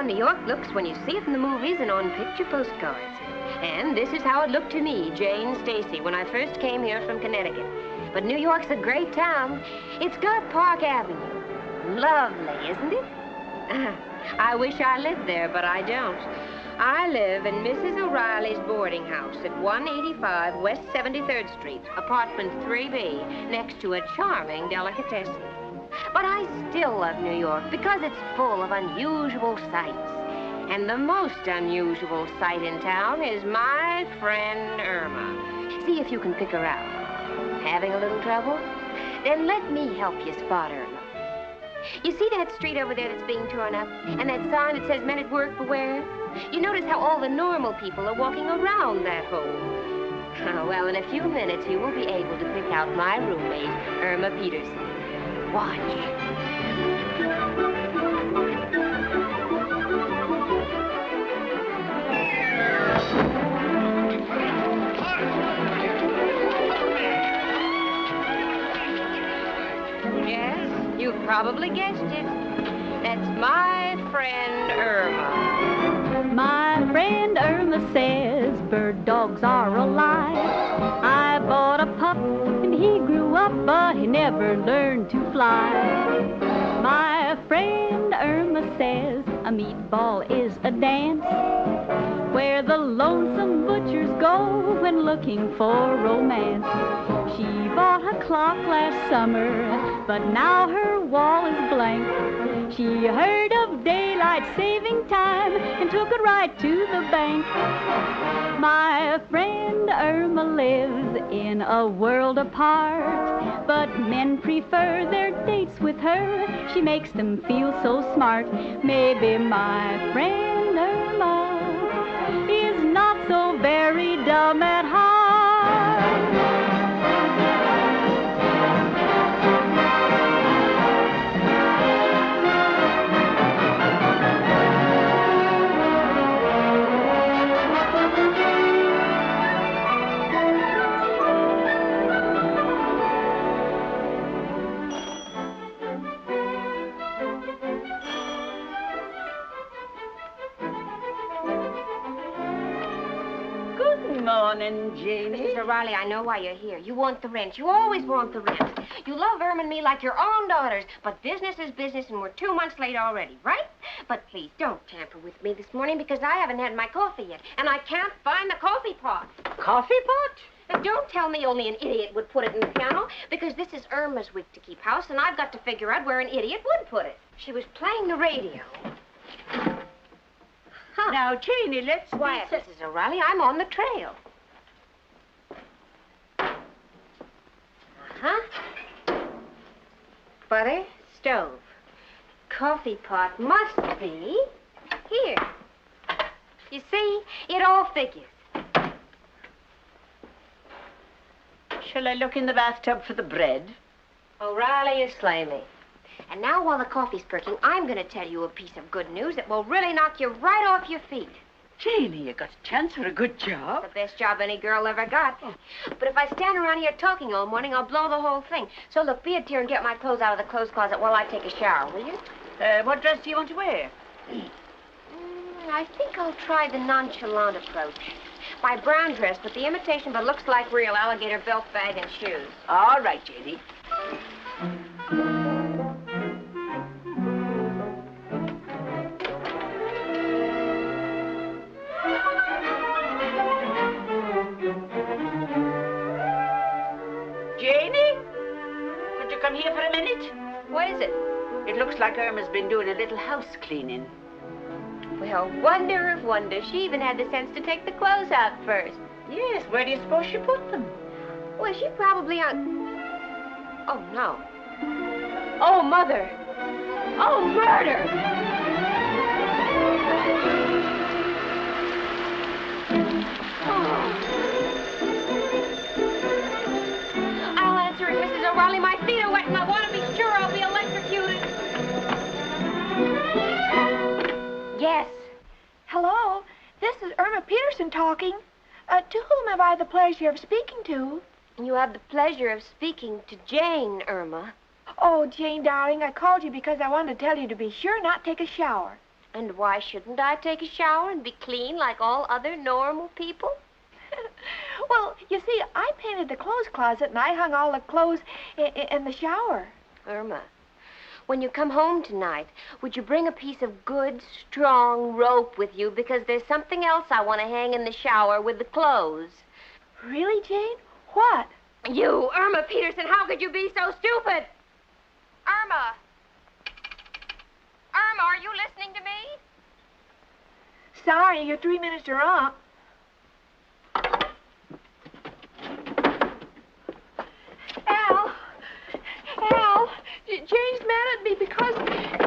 how New York looks when you see it in the movies and on picture postcards. And this is how it looked to me, Jane Stacy, when I first came here from Connecticut. But New York's a great town. It's got Park Avenue. Lovely, isn't it? I wish I lived there, but I don't. I live in Mrs. O'Reilly's boarding house at 185 West 73rd Street, apartment 3B, next to a charming delicatessen. But I still love New York because it's full of unusual sights. And the most unusual sight in town is my friend Irma. See if you can pick her out. Having a little trouble? Then let me help you spot Irma. You see that street over there that's being torn up? And that sign that says men at work beware? You notice how all the normal people are walking around that hole. Well, in a few minutes, you will be able to pick out my roommate, Irma Peterson. Watch. Yes, you've probably guessed it. That's my friend Irma. My friend Irma says bird dogs are alive. I bought a pup and he grew up, but he never learned to fly. My friend Irma says a meatball is a dance where the lonesome butchers go when looking for romance. She bought a clock last summer, but now her wall is blank. She heard of daylight saving time and took it right to the bank. My friend Irma lives in a world apart, but men prefer their dates with her. She makes them feel so smart. Maybe my friend Irma is not so very dumb at heart. Good morning, Janie. Mrs. O'Reilly, I know why you're here. You want the rent. You always want the rent. You love Irma and me like your own daughters, but business is business, and we're 2 months late already, right? But please, don't tamper with me this morning because I haven't had my coffee yet, and I can't find the coffee pot. Coffee pot? Now, don't tell me only an idiot would put it in the piano, because this is Irma's week to keep house, and I've got to figure out where an idiot would put it. She was playing the radio. Huh. Now, Janie, let's... Quiet, Mrs. O'Reilly. I'm on the trail. Butter, stove. Coffee pot must be here. You see, it all figures. Shall I look in the bathtub for the bread? O'Reilly, you slay me. And now, while the coffee's perking, I'm going to tell you a piece of good news that will really knock you right off your feet. Janie, you got a chance for a good job. It's the best job any girl ever got. Oh. But if I stand around here talking all morning, I'll blow the whole thing. So look, be a dear and get my clothes out of the clothes closet while I take a shower, will you? What dress do you want to wear? I think I'll try the nonchalant approach. My brown dress with the imitation but looks like real alligator belt bag and shoes. All right, Janie. Janie? Could you come here for a minute? What is it? It looks like Irma's been doing a little house cleaning. Well, wonder of wonders. She even had the sense to take the clothes out first. Yes, where do you suppose she put them? Well, she probably Oh, no. Oh, Mother. Oh, murder! I'll answer it, Mrs. O'Reilly. My feet are wet and I want to be sure I'll be electrocuted. Yes. Hello, this is Irma Peterson talking. To whom have I the pleasure of speaking to? You have the pleasure of speaking to Jane, Irma. Oh, Jane, darling, I called you because I wanted to tell you to be sure not take a shower. And why shouldn't I take a shower and be clean like all other normal people? Well, you see, I painted the clothes closet and I hung all the clothes in the shower. Irma, when you come home tonight, would you bring a piece of good, strong rope with you? Because there's something else I want to hang in the shower with the clothes. Really, Jane? What? You, Irma Peterson, how could you be so stupid? Irma! Irma, are you listening to me? Sorry, your 3 minutes are up. Al, Jane's mad at me because,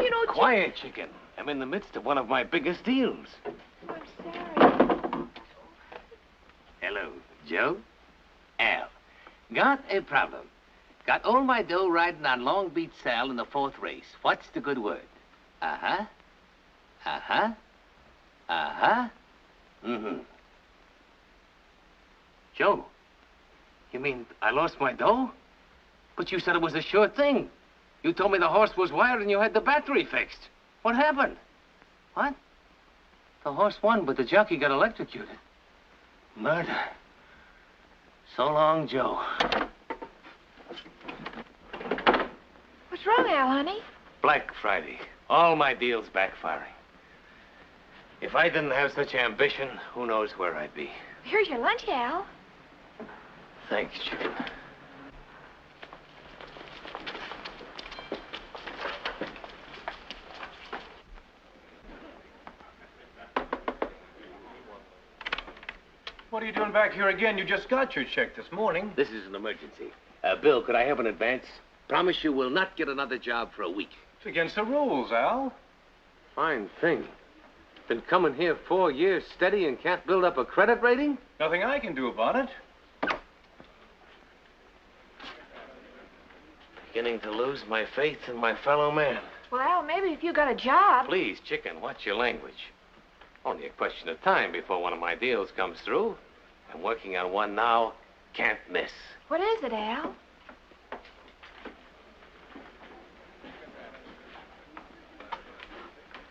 you know... Quiet, chicken. I'm in the midst of one of my biggest deals. I'm sorry. Hello, Joe. Al. Got a problem. Got all my dough riding on Long Beach Sal in the 4th race. What's the good word? Uh-huh. Uh-huh. Uh-huh. Mm-hmm. Joe, you mean I lost my dough? But you said it was a sure thing. You told me the horse was wired and you had the battery fixed. What happened? What? The horse won, but the jockey got electrocuted. Murder. So long, Joe. What's wrong, Al, honey? Black Friday. All my deals backfiring. If I didn't have such ambition, who knows where I'd be. Here's your lunch, Al. Thanks, chicken. What are you doing back here again? You just got your check this morning. This is an emergency. Bill, could I have an advance? Promise you will not get another job for a week. It's against the rules, Al. Fine thing. Been coming here 4 years steady and can't build up a credit rating? Nothing I can do about it. Beginning to lose my faith in my fellow man. Well, Al, maybe if you got a job... Please, chicken, watch your language. Only a question of time before one of my deals comes through. I'm working on one now. Can't miss. What is it, Al?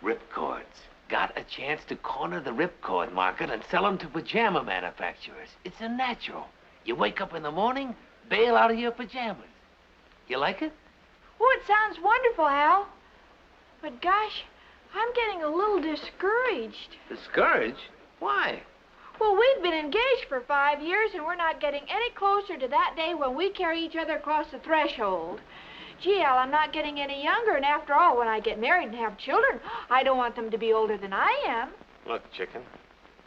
Ripcords. Got a chance to corner the ripcord market and sell them to pajama manufacturers. It's a natural. You wake up in the morning, bail out of your pajamas. You like it? Oh, it sounds wonderful, Al. But gosh, I'm getting a little discouraged. Discouraged? Why? Well, we've been engaged for 5 years, and we're not getting any closer to that day when we carry each other across the threshold. Gee, Al, I'm not getting any younger, and after all, when I get married and have children, I don't want them to be older than I am. Look, chicken,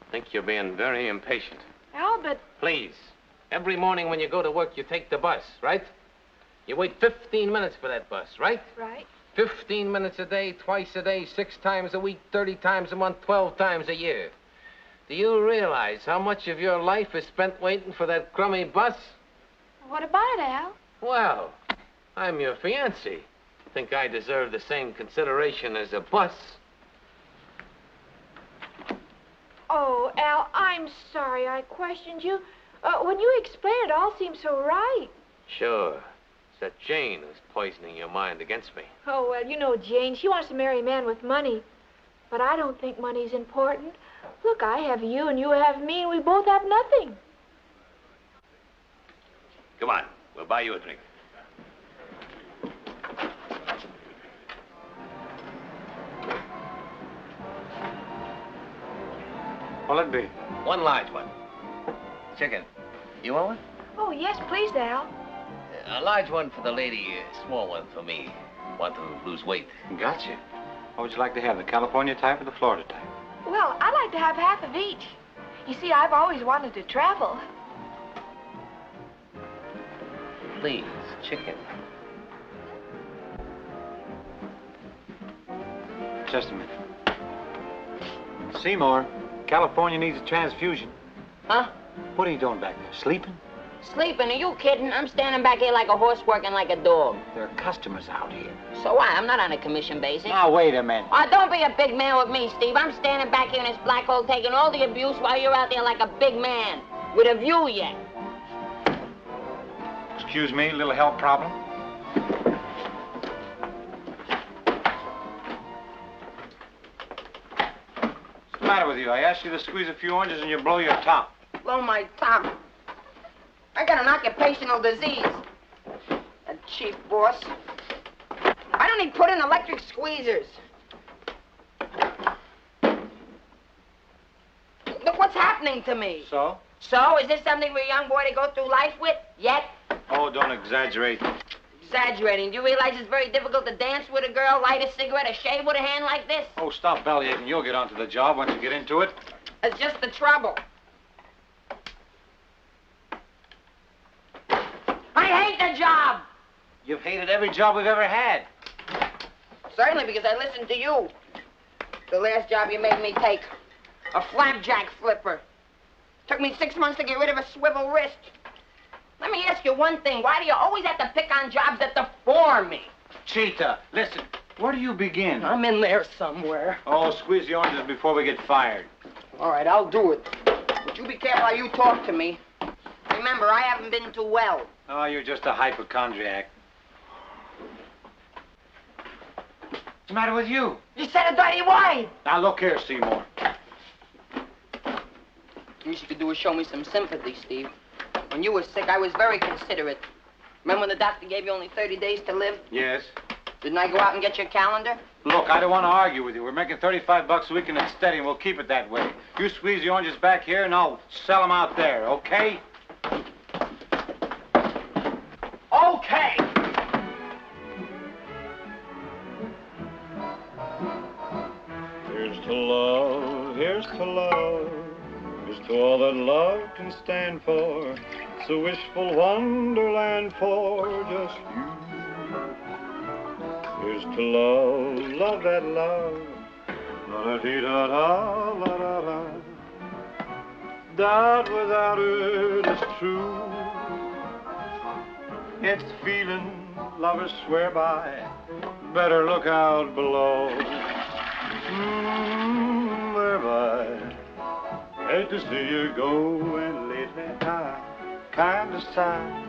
I think you're being very impatient. Al, but... Please, every morning when you go to work, you take the bus, right? You wait 15 minutes for that bus, right? Right. 15 minutes a day, twice a day, 6 times a week, 30 times a month, 12 times a year. Do you realize how much of your life is spent waiting for that crummy bus? What about it, Al? Well, I'm your fiancé. Think I deserve the same consideration as a bus? Oh, Al, I'm sorry I questioned you. When you explained it, all seemed so right. Sure. It's that Jane who's poisoning your mind against me. Oh, well, you know Jane. She wants to marry a man with money. But I don't think money's important. Look, I have you and you have me, and we both have nothing. Come on, we'll buy you a drink. What'll it be? One large one. Chicken, you want one? Oh, yes, please, Al. A large one for the lady, a small one for me. Want to lose weight. Gotcha. What would you like to have, the California type or the Florida type? Well, I'd like to have half of each. You see, I've always wanted to travel. Please, chicken. Just a minute. Seymour, California needs a transfusion. Huh? What are you doing back there, sleeping? Sleeping? Are you kidding? I'm standing back here like a horse working like a dog. There are customers out here. So what? I'm not on a commission basis. Now, wait a minute. Oh, don't be a big man with me, Steve. I'm standing back here in this black hole taking all the abuse while you're out there like a big man. With a view yet. Excuse me, little health problem? matter with you? I asked you to squeeze a few oranges and you blow your top. Blow my top. I got an occupational disease. A cheap boss. I don't need put in electric squeezers. Look what's happening to me. So? So, is this something for a young boy to go through life with? Yet? Oh, don't exaggerate. Exaggerating. Do you realize it's very difficult to dance with a girl, light a cigarette, or shave with a hand like this? Oh, stop bellyaching. You'll get onto the job once you get into it. It's just the trouble. I hate the job! You've hated every job we've ever had. Certainly, because I listened to you. The last job you made me take. A flapjack flipper. Took me 6 months to get rid of a swivel wrist. Let me ask you one thing. Why do you always have to pick on jobs that deform me? Cheetah, listen. Where do you begin? I'm in there somewhere. Oh, squeeze the oranges before we get fired. All right, I'll do it. But you be careful how you talk to me. Remember, I haven't been too well. Oh, you're just a hypochondriac. What's the matter with you? You said a dirty word. Now, look here, Seymour. You wish you could do is show me some sympathy, Steve. When you were sick, I was very considerate. Remember when the doctor gave you only 30 days to live? Yes? Didn't I go out and get your calendar? Look, I don't want to argue with you. We're making $35 a week and it's steady, and we'll keep it that way. You squeeze the oranges back here, and I'll sell them out there, okay? Okay! Here's to love, here's to love. Here's to all that love can stand for. It's a wishful wonderland for just you. Here's to love, love that love. La-da-dee-da-da, la-da-da. Doubt without it is true. It's the feeling lovers swear by. Better look out below. Thereby. Hate to see you go, and lately I kind of sigh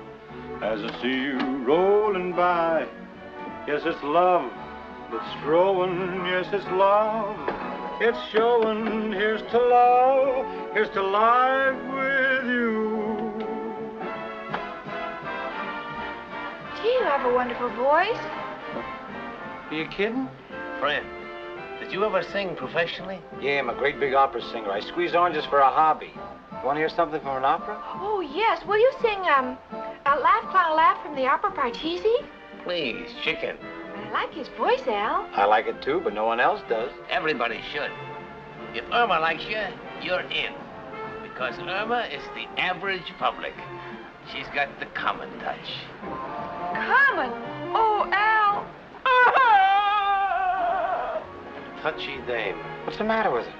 as I see you rolling by. Yes, it's love that's growing. Yes, it's love. It's showing. Here's to love. Here's to life with you. Gee, you have a wonderful voice. Are you kidding? Fred, did you ever sing professionally? Yeah, I'm a great big opera singer. I squeeze oranges for a hobby. You want to hear something from an opera? Oh, yes. Will you sing, Laugh, Clown, Laugh from the opera Partisi? Please, chicken. I like his voice, Al. I like it too, but no one else does. Everybody should. If Irma likes you, you're in. Because Irma is the average public. She's got the common touch. Common? Oh, Al. Touchy dame. What's the matter with her?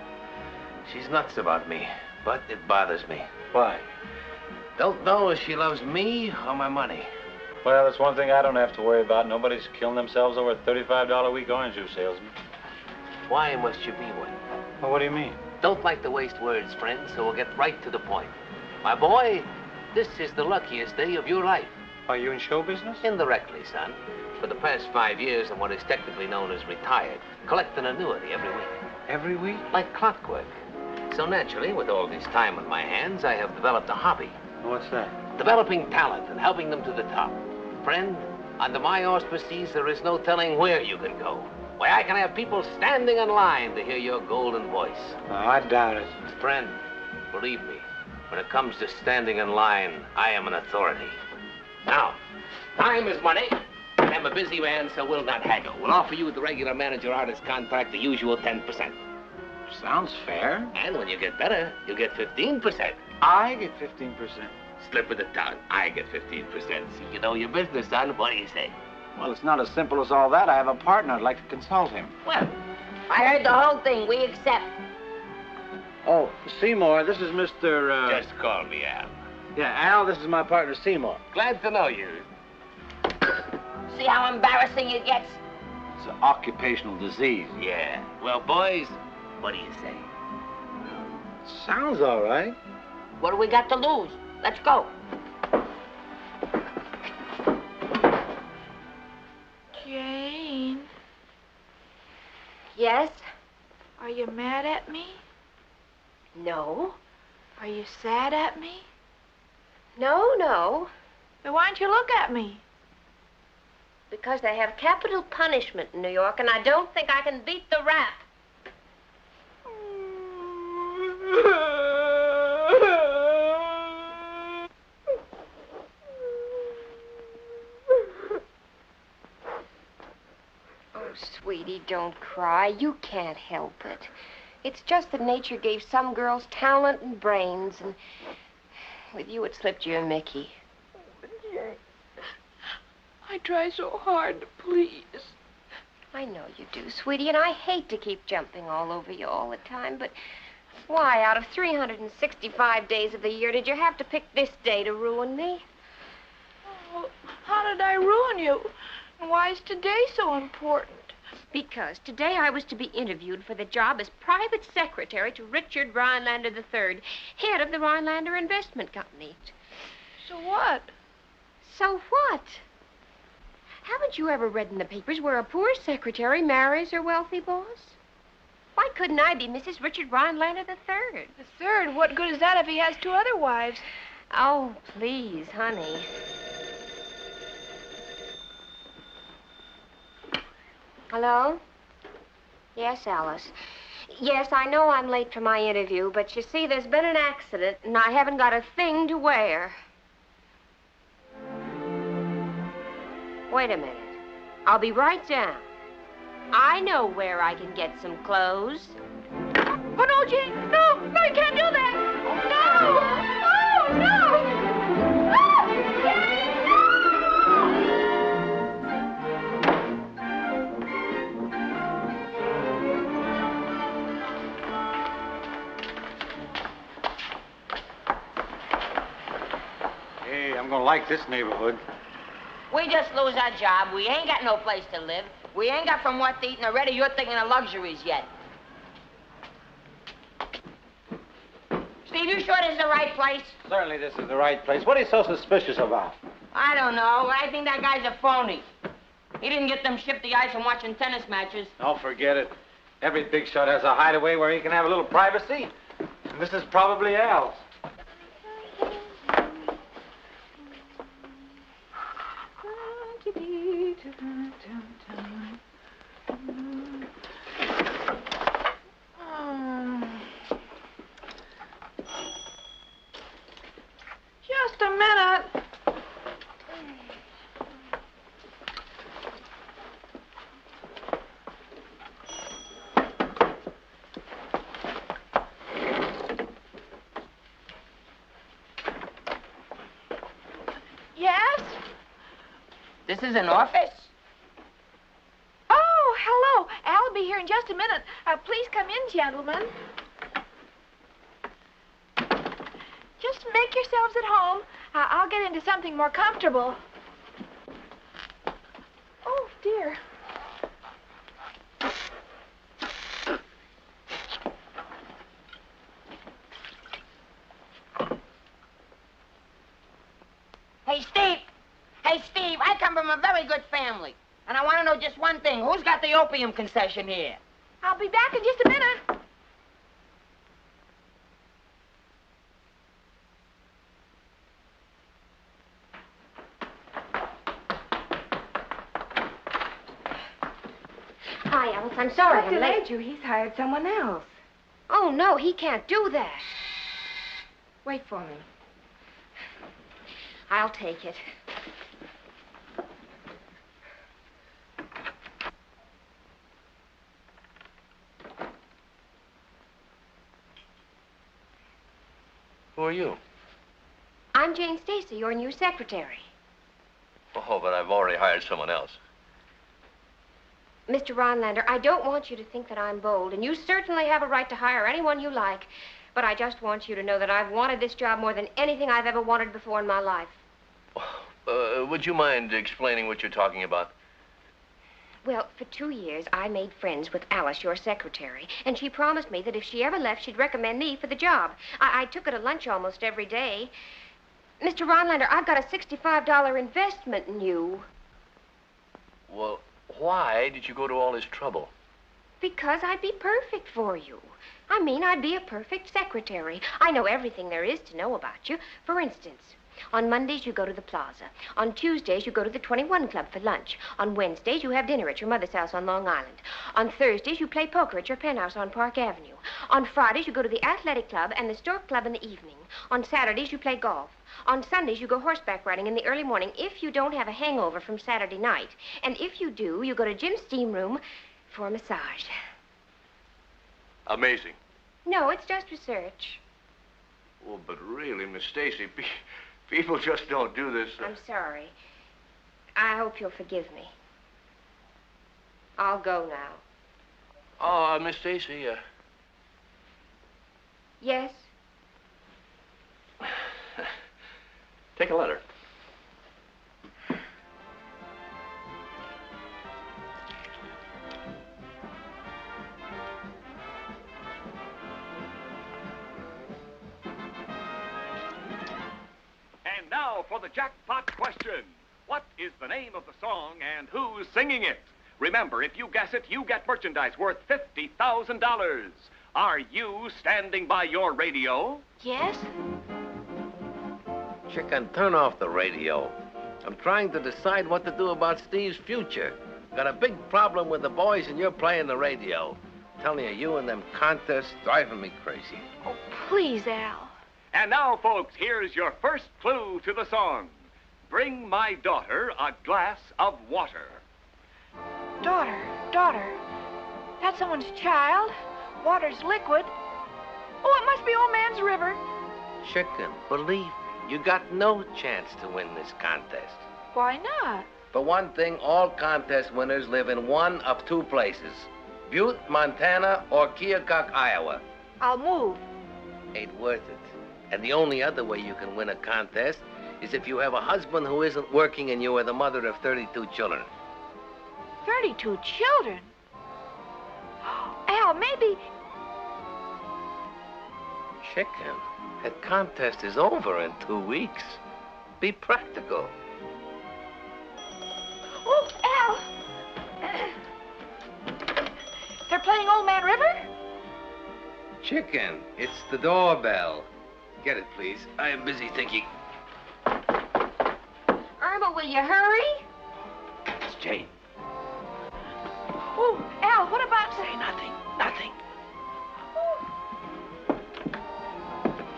She's nuts about me, but it bothers me. Why? Don't know if she loves me or my money. Well, that's one thing I don't have to worry about. Nobody's killing themselves over a $35 a week orange juice salesman. Why must you be one? Well, what do you mean? Don't like to waste words, friend, so we'll get right to the point. My boy, this is the luckiest day of your life. Are you in show business? Indirectly, son. For the past 5 years, I'm what is technically known as retired. Collect an annuity every week. Every week? Like clockwork. So naturally, with all this time on my hands, I have developed a hobby. What's that? Developing talent and helping them to the top. Friend, under my auspices, there is no telling where you can go. Why, I can have people standing in line to hear your golden voice. Oh, I doubt it. Friend, believe me, when it comes to standing in line, I am an authority. Now, time is money. I'm a busy man, so we'll not haggle. We'll offer you the regular manager-artist contract, the usual 10%. Sounds fair. And when you get better, you'll get 15%. I get 15%. Slip of the tongue. I get 15%. See, you know your business, son. What do you say? Well, it's not as simple as all that. I have a partner. I'd like to consult him. Well, I heard the whole thing. We accept. Oh, Seymour, this is Mr. just call me Al. Yeah, Al, this is my partner, Seymour. Glad to know you. See how embarrassing it gets? It's an occupational disease. Yeah. Well, boys, what do you say? Sounds all right. What do we got to lose? Let's go. Jane, Yes? are you mad at me? No. Are you sad at me? No. Then why don't you look at me? Because they have capital punishment in New York, and I don't think I can beat the rap. Oh, sweetie, don't cry. You can't help it. It's just that nature gave some girls talent and brains, and with you it slipped you a Mickey. I try so hard to please. I know you do, sweetie, and I hate to keep jumping all over you all the time, but why, out of 365 days of the year, did you have to pick this day to ruin me? Oh, how did I ruin you? And why is today so important? Because today I was to be interviewed for the job as private secretary to Richard Rhinelander III, head of the Rhinelander Investment Company. So what? So what? Haven't you ever read in the papers where a poor secretary marries her wealthy boss? Why couldn't I be Mrs. Richard Rhinelander III? The third? What good is that if he has 2 other wives? Oh, please, honey. Hello? Yes, Alice. Yes, I know I'm late for my interview, but you see, there's been an accident, and I haven't got a thing to wear. Wait a minute. I'll be right down. I know where I can get some clothes. Oh, no, Jane. No, you can't do that. No. Hey, I'm gonna like this neighborhood. We just lose our job. We ain't got no place to live. We ain't got from what to eat, and already you're thinking of luxuries yet. Steve, you sure this is the right place? Certainly this is the right place. What are you so suspicious about? I don't know. I think that guy's a phony. He didn't get them shipped the ice from watching tennis matches. Oh, forget it. Every big shot has a hideaway where he can have a little privacy. And this is probably Al's. Just a minute. Yes? This is an office? Oh, hello. Al will be here in just a minute. Please come in, gentlemen. Just make yourselves at home. I'll get into something more comfortable. Oh, dear. Hey, Steve. Hey, Steve, I come from a very good family. And I want to know just one thing. Who's got the opium concession here? I'll be back in just a minute. Hi, Alice. I'm sorry I'm late. you. He's hired someone else. Oh, no, he can't do that. Wait for me. I'll take it. Who are you? I'm Jane Stacy, your new secretary. Oh, but I've already hired someone else. Mr. Rhinelander, I don't want you to think that I'm bold, and you certainly have a right to hire anyone you like, but I just want you to know that I've wanted this job more than anything I've ever wanted before in my life. Would you mind explaining what you're talking about? Well, for 2 years, I made friends with Alice, your secretary, and she promised me that if she ever left, she'd recommend me for the job. I took her to lunch almost every day. Mr. Rhinelander, I've got a $65 investment in you. Well, why did you go to all this trouble? Because I'd be perfect for you. I mean, I'd be a perfect secretary. I know everything there is to know about you. For instance, on Mondays, you go to the plaza. On Tuesdays, you go to the 21 Club for lunch. On Wednesdays, you have dinner at your mother's house on Long Island. On Thursdays, you play poker at your penthouse on Park Avenue. On Fridays, you go to the Athletic Club and the Stork Club in the evening. On Saturdays, you play golf. On Sundays, you go horseback riding in the early morning if you don't have a hangover from Saturday night. And if you do, you go to Jim's steam room for a massage. Amazing. No, it's just research. Oh, but really, Miss Stacy, people just don't do this. I'm sorry. I hope you'll forgive me. I'll go now. Oh, Miss Stacy, Yes? take a letter. And now for the jackpot question. What is the name of the song and who's singing it? Remember, if you guess it, you get merchandise worth $50,000. Are you standing by your radio? Yes? Chicken, turn off the radio. I'm trying to decide what to do about Steve's future. Got a big problem with the boys and you're playing the radio. I'm telling you and them contests driving me crazy. Oh, please, Al. And now, folks, here's your first clue to the song. Bring my daughter a glass of water. Daughter. That's someone's child. Water's liquid. Oh, it must be Old Man's River. Chicken, believe me, you got no chance to win this contest. Why not? For one thing, all contest winners live in one of two places. Butte, Montana, or Keokuk, Iowa. I'll move. Ain't worth it. And the only other way you can win a contest is if you have a husband who isn't working and you are the mother of 32 children. 32 children? Al, maybe... Chicken, that contest is over in 2 weeks. Be practical. Oh, Al! They're playing Old Man River? Chicken, it's the doorbell. Get it, please. I am busy thinking. Irma, will you hurry? It's Jane. Oh, Al, what about... Say nothing. Nothing.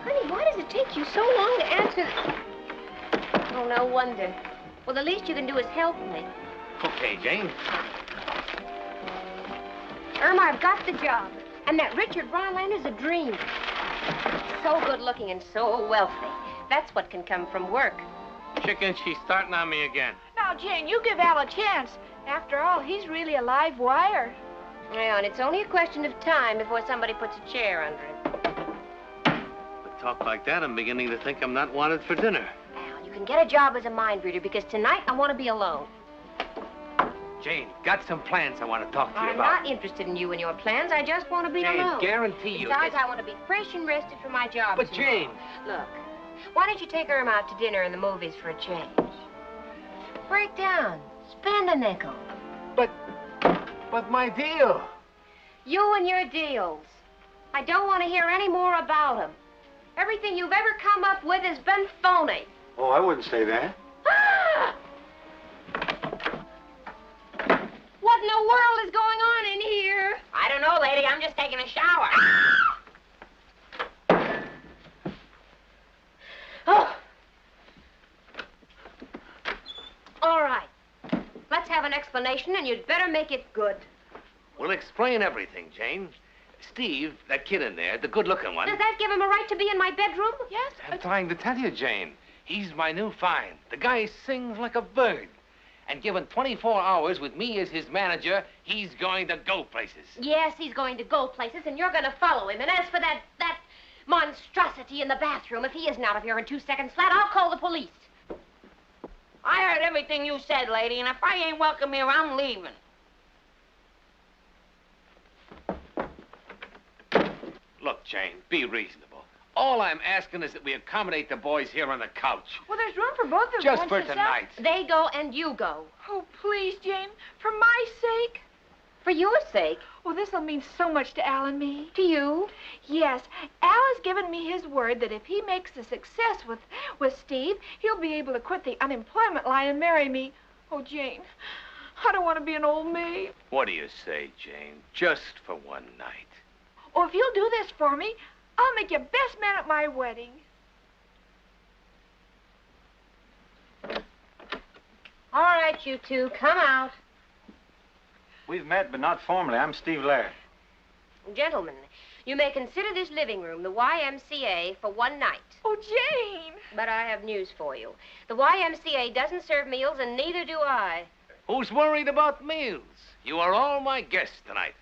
Honey, why does it take you so long to answer? Oh, no wonder. Well, the least you can do is help me. Okay, Jane. Irma, I've got the job. And that Richard Rhinelander is a dream. So good looking and so wealthy. That's what can come from work. Chicken, she's starting on me again. Now, Jane, you give Al a chance. After all, he's really a live wire. Yeah, and it's only a question of time before somebody puts a chair under him. With talk like that, I'm beginning to think I'm not wanted for dinner. Al, you can get a job as a mind reader because tonight I want to be alone. Jane, got some plans I want to talk to you I'm about. not interested in you and your plans. I just want to be Jane, alone. guarantee you. Besides, I want to be fresh and rested for my job But tomorrow. Jane... Look, why don't you take Irma out to dinner and the movies for a change? Break down. Spend a nickel. But my deal. You and your deals. I don't want to hear any more about them. Everything you've ever come up with has been phony. Oh, I wouldn't say that. Ah! What in the world is going on in here? I don't know, lady. I'm just taking a shower. Oh. All right. Let's have an explanation, and you'd better make it good. We'll explain everything, Jane. Steve, that kid in there, the good-looking one... Does that give him a right to be in my bedroom? Yes. I'm trying to tell you, Jane. He's my new find. The guy sings like a bird. And given 24 hours with me as his manager, he's going to go places. Yes, he's going to go places, and you're going to follow him. And as for that monstrosity in the bathroom, if he isn't out of here in 2 seconds flat, I'll call the police. I heard everything you said, lady, and if I ain't welcome here, I'm leaving. Look, Jane, be reasonable. All I'm asking is that we accommodate the boys here on the couch. Well, there's room for both of them. Just for tonight. They go and you go. Oh, please, Jane, for my sake. For your sake. Oh, this'll mean so much to Al and me. To you? Yes. Al has given me his word that if he makes a success with Steve, he'll be able to quit the unemployment line and marry me. Oh, Jane, I don't want to be an old maid. What do you say, Jane? Just for one night. Oh, if you'll do this for me, I'll make you best man at my wedding. All right, you two, come out. We've met, but not formally. I'm Steve Laird. Gentlemen, you may consider this living room the YMCA for one night. Oh, Jane! But I have news for you. The YMCA doesn't serve meals, and neither do I. Who's worried about meals? You are all my guests tonight.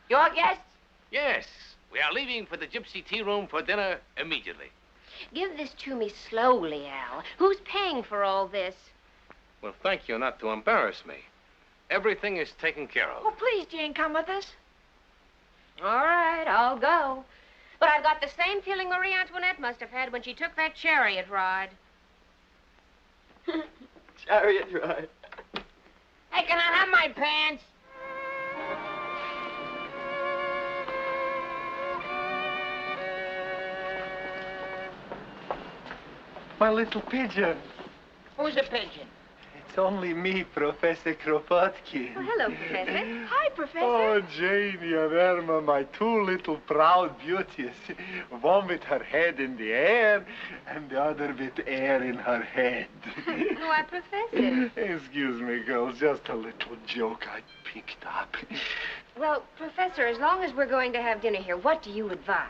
Your guests? Yes. We are leaving for the Gypsy Tea Room for dinner immediately. Give this to me slowly, Al. Who's paying for all this? Well, thank you not to embarrass me. Everything is taken care of. Oh, please, Jane, come with us. All right, I'll go. But I've got the same feeling Marie Antoinette must have had when she took that chariot ride. Chariot ride. Hey, can I have my pants? My little pigeon. Who's a pigeon? It's only me, Professor Kropotkin. Oh, hello, Professor. Hi, Professor. Oh, Janie and Irma, my two little proud beauties. One with her head in the air, and the other with air in her head. Why, Professor? Excuse me, girls, just a little joke I picked up. Well, Professor, as long as we're going to have dinner here, what do you advise?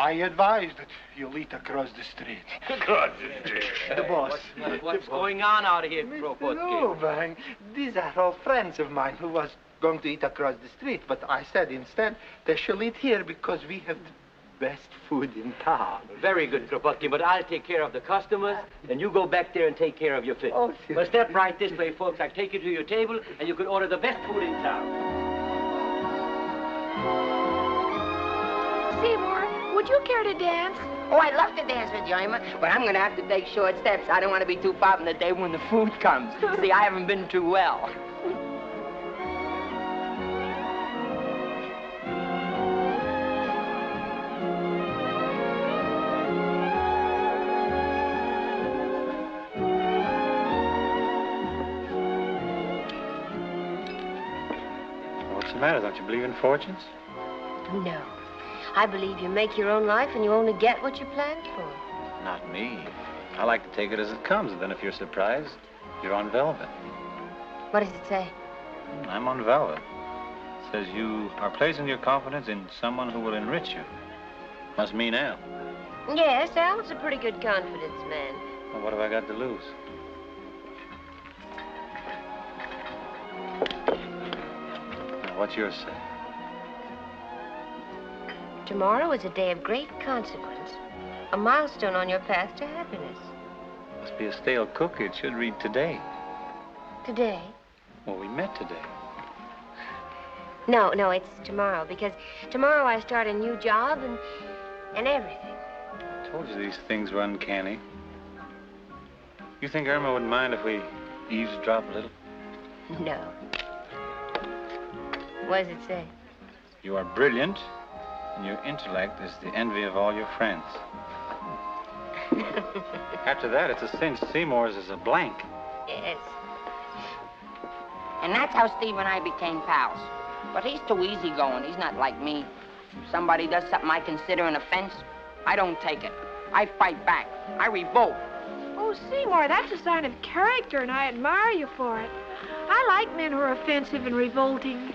I advise that you'll eat across the street. Across the street. The boss. What's going on out here, Kropotkin? No, Bang. These are all friends of mine who was going to eat across the street, but I said instead they shall eat here because we have the best food in town. Very good, Kropotkin, but I'll take care of the customers, and you go back there and take care of your fish. Oh, well, step right this way, folks. I'll take you to your table, and you can order the best food in town. Seymour, would you care to dance? Oh, I'd love to dance with you, Irma, but I'm going to have to take short steps. I don't want to be too far from the day when the food comes. See, I haven't been too well. What's the matter? Don't you believe in fortunes? No. I believe you make your own life and you only get what you planned for. Not me. I like to take it as it comes, and then if you're surprised, you're on velvet. What does it say? I'm on velvet. It says you are placing your confidence in someone who will enrich you. Must mean Al. Yes, Al's a pretty good confidence man. Well, what have I got to lose? Now, what's yours say? Tomorrow is a day of great consequence. A milestone on your path to happiness. Must be a stale cookie. It should read today. Today? Well, we met today. No, it's tomorrow, because tomorrow I start a new job and everything. I told you these things were uncanny. You think Irma wouldn't mind if we eavesdrop a little? No. What does it say? You are brilliant, and your intellect is the envy of all your friends. After that, it's a cinch. Seymour's is a blank. Yes. And that's how Steve and I became pals. But he's too easygoing. He's not like me. If somebody does something I consider an offense, I don't take it. I fight back. I revolt. Oh, Seymour, that's a sign of character, and I admire you for it. I like men who are offensive and revolting.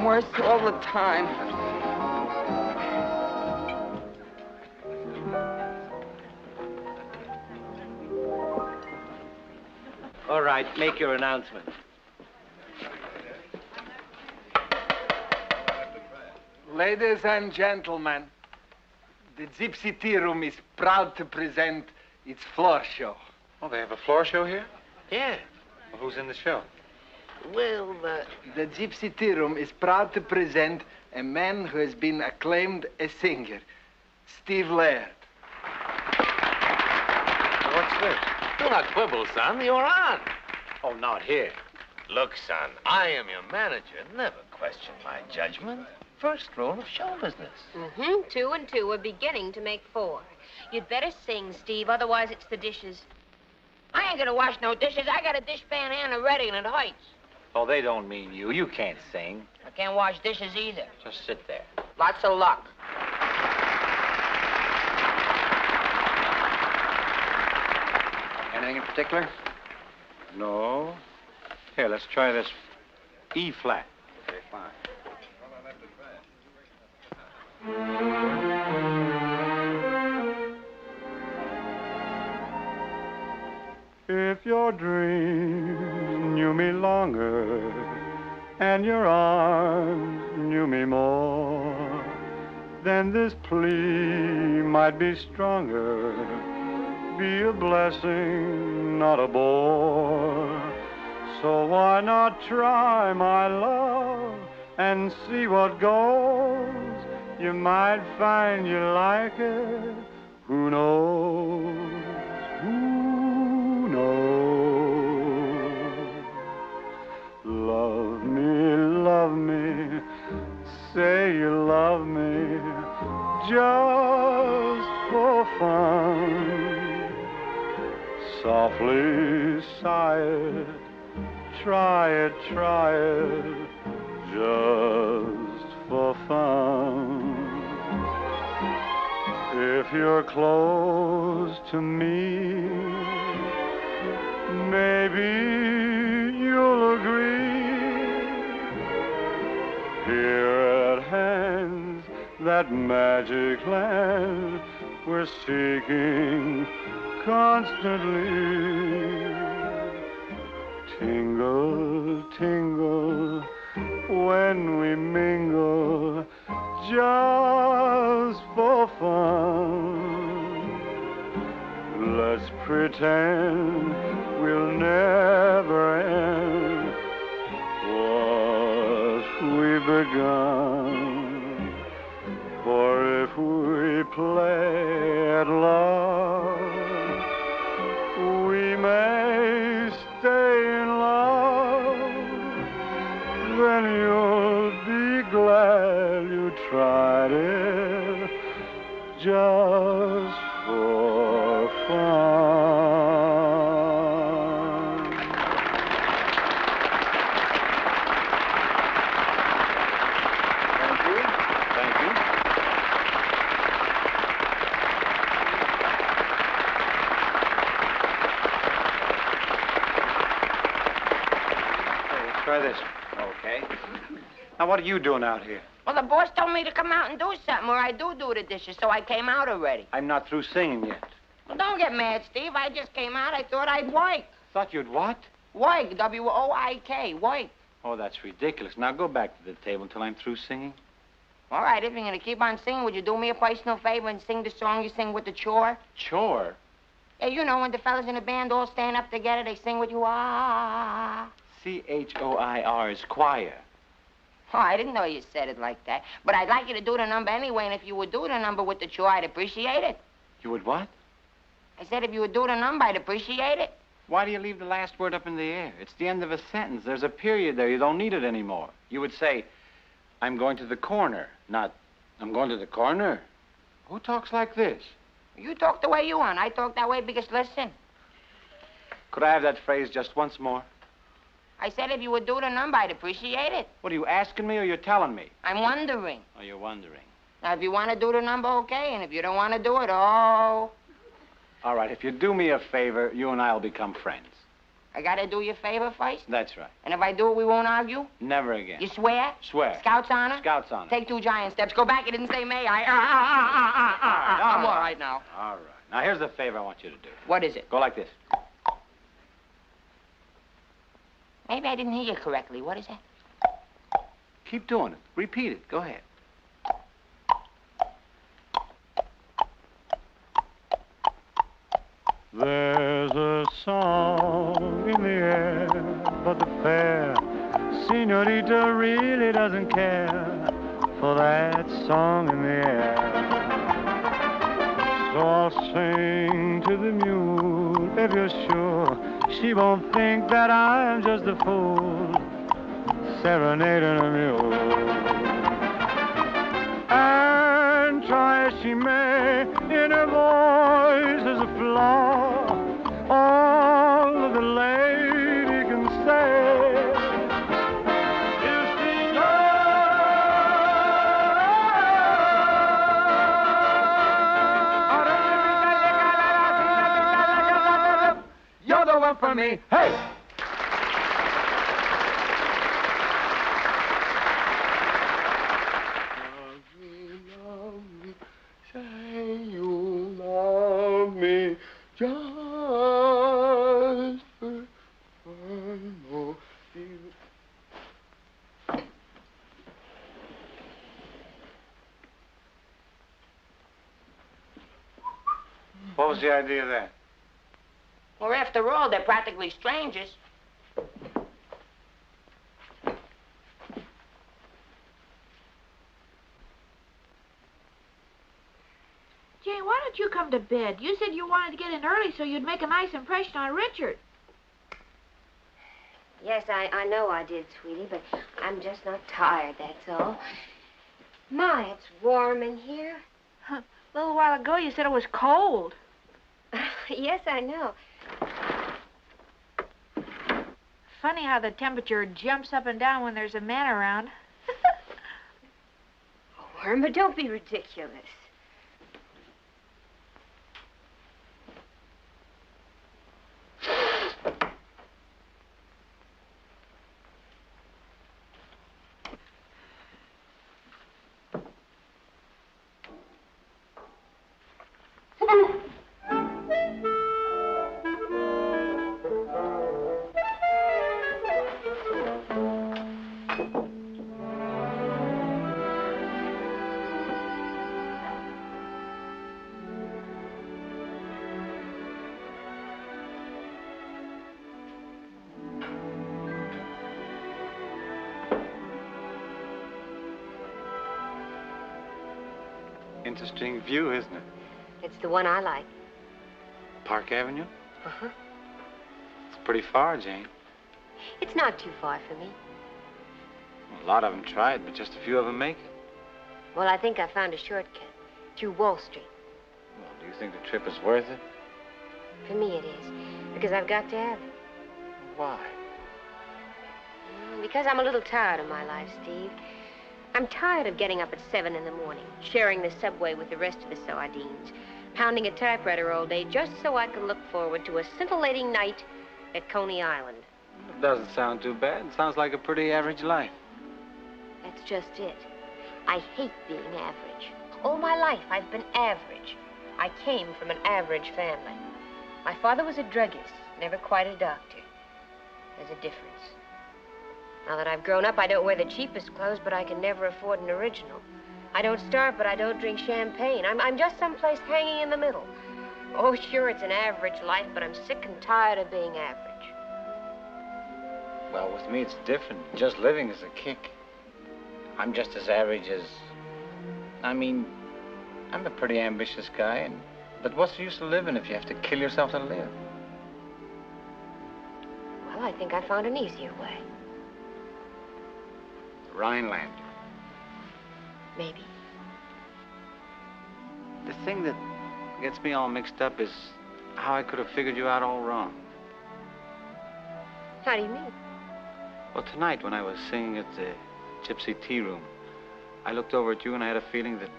Worse all the time. All right, make your announcement. Ladies and gentlemen, the Gypsy Tea Room is proud to present It's floor show. Oh, they have a floor show here? Yeah. Well, who's in the show? Well, The Gypsy Tea Room is proud to present a man who has been acclaimed a singer, Steve Laird. What's this? do not quibble, son. You're on. Oh, not here. Look, son, I am your manager. Never question my judgment. First rule of show business. Mm-hmm. 2 and 2 are beginning to make 4. You'd better sing, Steve, otherwise it's the dishes. I ain't gonna wash no dishes. I got a dishpan and ready and it hurts. Oh, they don't mean you. You can't sing. I can't wash dishes either. Just sit there. Lots of luck. Anything in particular? No. Here, let's try this E flat. Okay, fine. If your dreams knew me longer and your arms knew me more, then this plea might be stronger, be a blessing, not a bore. So why not try, my love, and see what goes? You might find you like it. Who knows? Who knows? Love me, say you love me, just for fun. Softly sigh it, try it, just for fun. If you're close to me, maybe you'll agree. Here at hand, that magic land we're seeking constantly. Tingle, tingle, when we mingle, just for fun. Let's pretend we'll never end what we've begun. For if we play at love, we may stay in love. Then you'll be glad you tried it just for fun. Thank you. Thank you. Okay, let's try this. Okay. Now, what are you doing out here? Well, the boss told me to come out and do something, or I do the dishes, so I came out already. I'm not through singing yet. Well, don't get mad, Steve. I just came out. I thought I'd work. Thought you'd what? Work, W-O-I-K, work. Oh, that's ridiculous. Now go back to the table until I'm through singing. All right, if you're going to keep on singing, would you do me a personal favor and sing the song you sing with the chore? Chore? Yeah, you know, when the fellas in the band all stand up together, they sing with you, ah. C-H-O-I-R is choir. Oh, I didn't know you said it like that. But I'd like you to do the number anyway, and if you would do the number with the chore, I'd appreciate it. You would what? I said if you would do the number, I'd appreciate it. Why do you leave the last word up in the air? It's the end of a sentence. There's a period there. You don't need it anymore. You would say, I'm going to the corner, not, I'm going to the corner. Who talks like this? You talk the way you want. I talk that way because, listen, Could I have that phrase just once more? I said if you would do the number, I'd appreciate it. What, are you asking me or you're telling me? I'm wondering. Oh, you're wondering. Now, if you want to do the number, okay, and if you don't want to do it, oh. All right, if you do me a favor, you and I will become friends. I got to do you a favor first? That's right. And if I do it, we won't argue? Never again. You swear? Swear. Scouts honor? Scouts honor. Take 2 giant steps. Go back. You didn't say may I. I'm all right now. All right. Now, here's the favor I want you to do. What is it? Go like this. Maybe I didn't hear you correctly. What is that? Keep doing it. Repeat it. Go ahead. There's a song in the air, but the fair senorita really doesn't care for that song in the air. So I'll sing to the mule if you're sure she won't think that I'm just a fool serenading a mule. And try as she may, in her voice there's a flaw. All that the lady can say is you're the one for me. Hey! Say you love me just for one more year. What was the idea of that? Well, after all, they're practically strangers. Jane, why don't you come to bed? You said you wanted to get in early so you'd make a nice impression on Richard. Yes, I know I did, sweetie, but I'm just not tired, that's all. My, it's warm in here. A little while ago, you said it was cold. Yes, I know. Funny how the temperature jumps up and down when there's a man around. Oh, Irma, don't be ridiculous. Interesting view, isn't it? It's the one I like. Park Avenue? Uh-huh. It's pretty far, Jane. It's not too far for me. A lot of them tried, but just a few of them make it. Well, I think I found a shortcut through Wall Street. Well, do you think the trip is worth it? For me, it is, because I've got to have it. Why? Because I'm a little tired of my life, Steve. I'm tired of getting up at 7 in the morning, sharing the subway with the rest of the sardines, pounding a typewriter all day just so I can look forward to a scintillating night at Coney Island. It doesn't sound too bad. It sounds like a pretty average life. That's just it. I hate being average. All my life, I've been average. I came from an average family. My father was a druggist, never quite a doctor. There's a difference. Now that I've grown up, I don't wear the cheapest clothes, but I can never afford an original. I don't starve, but I don't drink champagne. I'm just someplace hanging in the middle. Oh, sure, it's an average life, but I'm sick and tired of being average. Well, with me, it's different. Just living is a kick. I'm just as average as... I mean, I'm a pretty ambitious guy, but what's the use of living if you have to kill yourself to live? Well, I think I found an easier way. Rhinelander. Maybe. The thing that gets me all mixed up is how I could have figured you out all wrong. How do you mean? Well, tonight when I was singing at the Gypsy Tea Room, I looked over at you and I had a feeling that...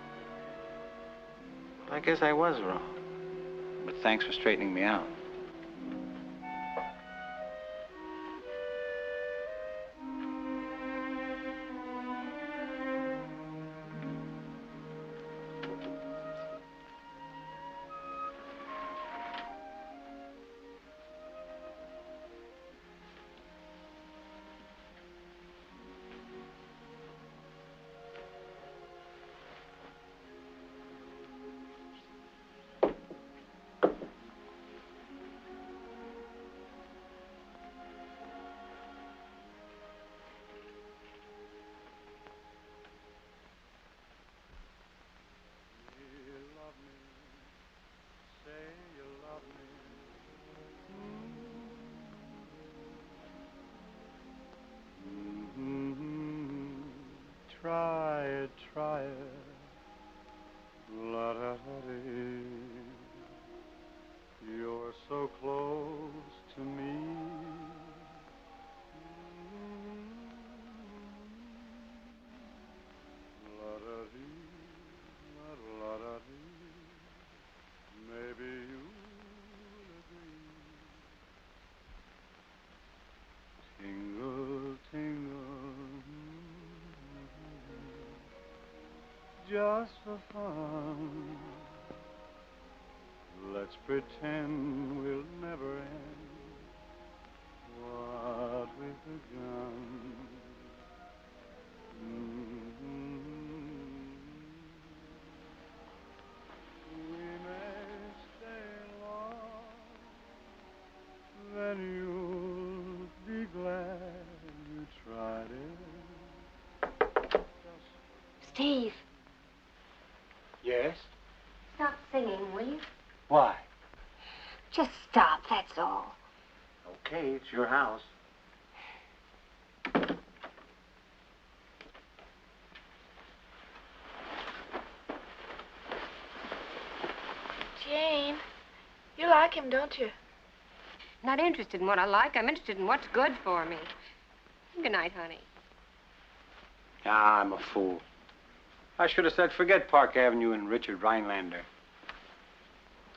Well, I guess I was wrong. But thanks for straightening me out. try it, try it. La-da-da-dee. You're so close to me. La-da-dee, la-da-dee. Maybe you'll agree. Tingle, tingle, just for fun. Let's pretend we'll never end what we've begun. We may stay long, then you'll be glad you tried it. Steve, Yes? stop singing, will you? Why? Just stop, that's all. Okay, it's your house. Jane, you like him, don't you? Not interested in what I like. I'm interested in what's good for me. Good night, honey. Ah, I'm a fool. I should have said, forget Park Avenue and Richard Rhinelander.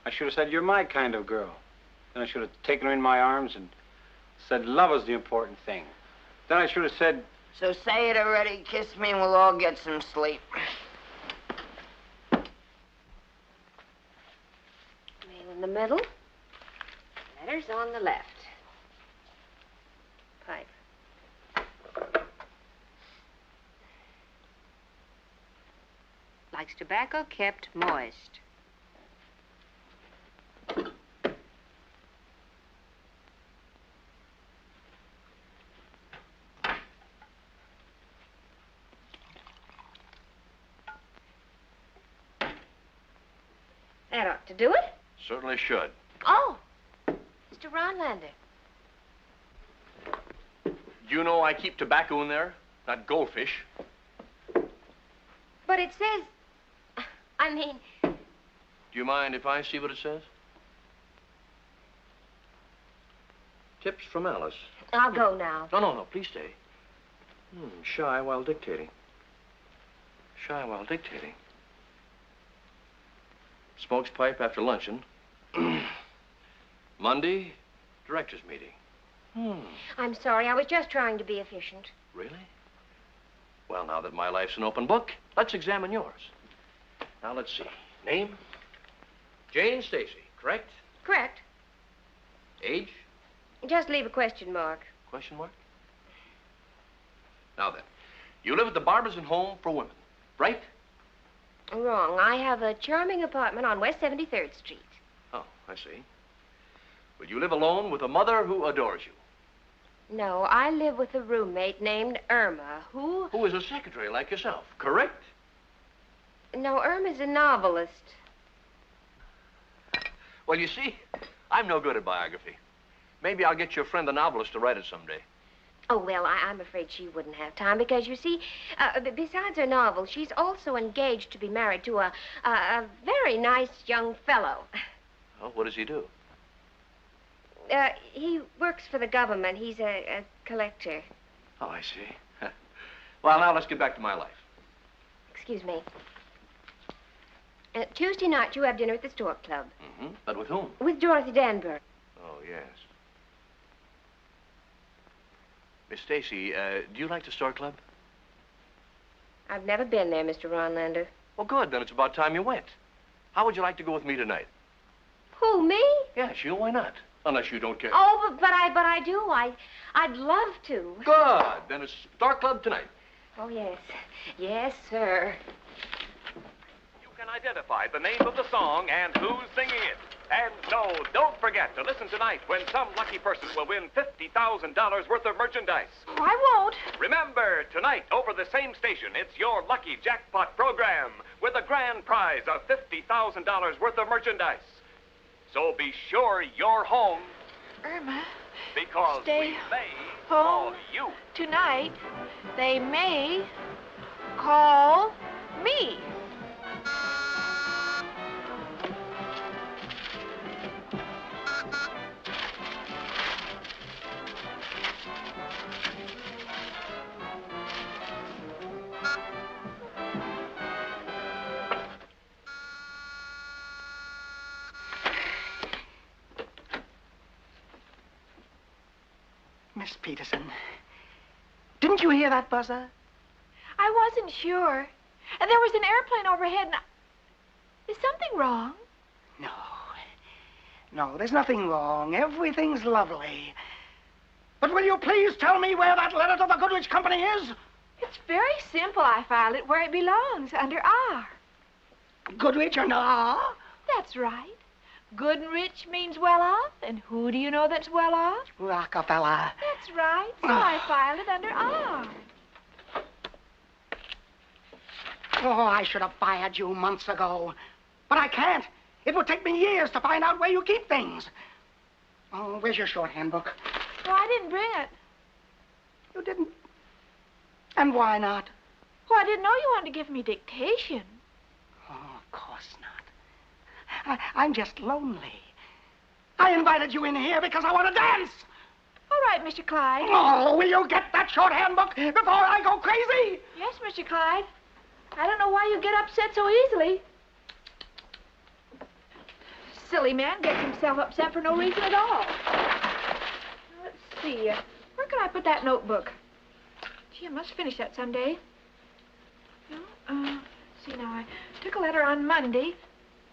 I should have said, you're my kind of girl. Then I should have taken her in my arms and said, love is the important thing. Then I should have said... So say it already, kiss me, and we'll all get some sleep. Mail in the middle. Letters on the left. Pipe. Likes tobacco kept moist. That ought to do it. Certainly should. Oh, Mr. Rhinelander. You know I keep tobacco in there, not goldfish. But it says, I mean... Do you mind if I see what it says? Tips from Alice. I'll go now. No, please stay. Shy while dictating. Shy while dictating. Smokes pipe after luncheon. Monday, director's meeting. I'm sorry, I was just trying to be efficient. Really? Well, now that my life's an open book, let's examine yours. Now, let's see. Name? Jane Stacy, correct? Correct. Age? Just leave a question mark. Question mark? Now then, you live at the Barbers and Home for Women, right? Wrong. I have a charming apartment on West 73rd Street. Oh, I see. Well, you live alone with a mother who adores you. No, I live with a roommate named Irma, who... Who is a secretary like yourself, correct? No, Irma's a novelist. Well, you see, I'm no good at biography. Maybe I'll get your friend the novelist to write it someday. Oh, well, I'm afraid she wouldn't have time because, you see, besides her novel, she's also engaged to be married to a very nice young fellow. Oh, what does he do? He works for the government. He's a collector. Oh, I see. Well, now let's get back to my life. Excuse me. Tuesday night, you have dinner at the Stork Club. Mm-hmm. But with whom? With Dorothy Danbury. Oh, yes. Miss Stacy, do you like the Stork Club? I've never been there, Mr. Rhinelander. Well, good. Then it's about time you went. How would you like to go with me tonight? Who, me? Yes, you. Why not? Unless you don't care. Oh, but I do. I'd love to. Good. Then it's Stork Club tonight. Oh, yes. Yes, sir. You can identify the name of the song and who's singing it. And no, don't forget to listen tonight when some lucky person will win $50,000 worth of merchandise. Oh, I won't. Remember, tonight over the same station, it's your Lucky Jackpot program with a grand prize of $50,000 worth of merchandise. So be sure you're home. Irma, because stay we may home call you. Tonight, they may Call me. Miss Peterson, didn't you hear that buzzer? I wasn't sure. And there was an airplane overhead and Is something wrong? No, there's nothing wrong. Everything's lovely. But will you please tell me where that letter to the Goodrich Company is? It's very simple. I filed it where it belongs, under R. Goodrich under R? That's right. Good and rich means well off, and who do you know that's well off? Rockefeller. That's right, so I filed it under R. Oh, I should have fired you months ago. But I can't. It would take me years to find out where you keep things. Oh, where's your shorthand book? Well, I didn't bring it. You didn't? And why not? Well, I didn't know you wanted to give me dictation. Oh, of course not. I'm just lonely. I invited you in here because I want to dance. All right, Mr. Clyde. Oh, will you get that shorthand book before I go crazy? Yes, Mr. Clyde. I don't know why you get upset so easily. Silly man gets himself upset for no reason at all. Let's see. Where can I put that notebook? Gee, I must finish that someday. Let's see now. I took a letter on Monday.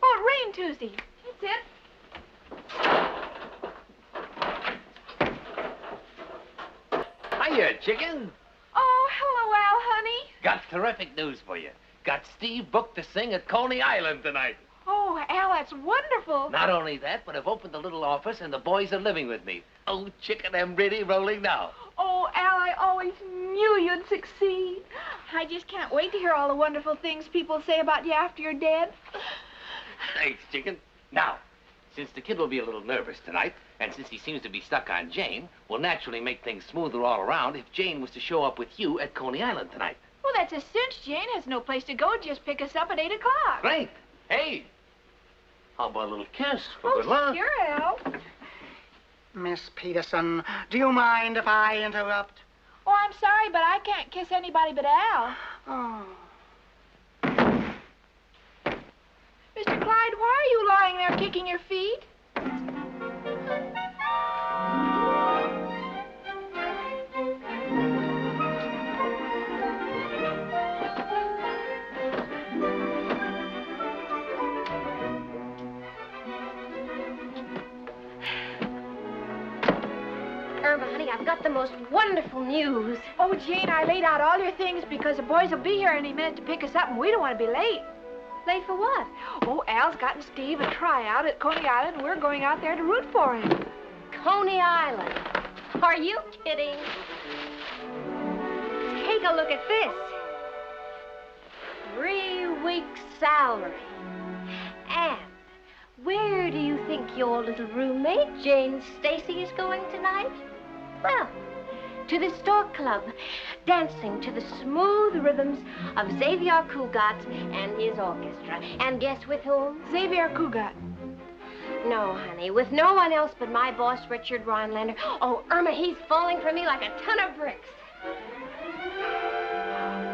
Oh, it rained Tuesday. That's it. Hiya, chicken. Oh, hello, Al, honey. Got terrific news for you. Got Steve booked to sing at Coney Island tonight. Oh, Al, that's wonderful. Not only that, but I've opened a little office and the boys are living with me. Oh, chicken, I'm really rolling now. Oh, Al, I always knew you'd succeed. I just can't wait to hear all the wonderful things people say about you after you're dead. Thanks, chicken. Now, since the kid will be a little nervous tonight, and since he seems to be stuck on Jane, we'll naturally make things smoother all around if Jane was to show up with you at Coney Island tonight. Well, that's a cinch. Jane has no place to go. Just pick us up at 8 o'clock. Great. Hey, how about a little kiss for good luck? Sure, Al. Miss Peterson, do you mind if I interrupt? Oh, I'm sorry, but I can't kiss anybody but Al. Oh. Mr. Clyde, why are you lying there kicking your feet? Irma, honey, I've got the most wonderful news. Oh, Jane, I laid out all your things because the boys will be here any minute to pick us up, and we don't want to be late. Late for what? Oh, Al's gotten Steve a tryout at Coney Island, and we're going out there to root for him. Coney Island. Are you kidding? Take a look at this. 3 weeks' salary. And where do you think your little roommate, Jane Stacy, is going tonight? Well, to the Stork Club, dancing to the smooth rhythms of Xavier Cugat and his orchestra. And guess with whom? Xavier Cugat. No, honey, with no one else but my boss, Richard Rhinelander. Oh, Irma, he's falling for me like a ton of bricks.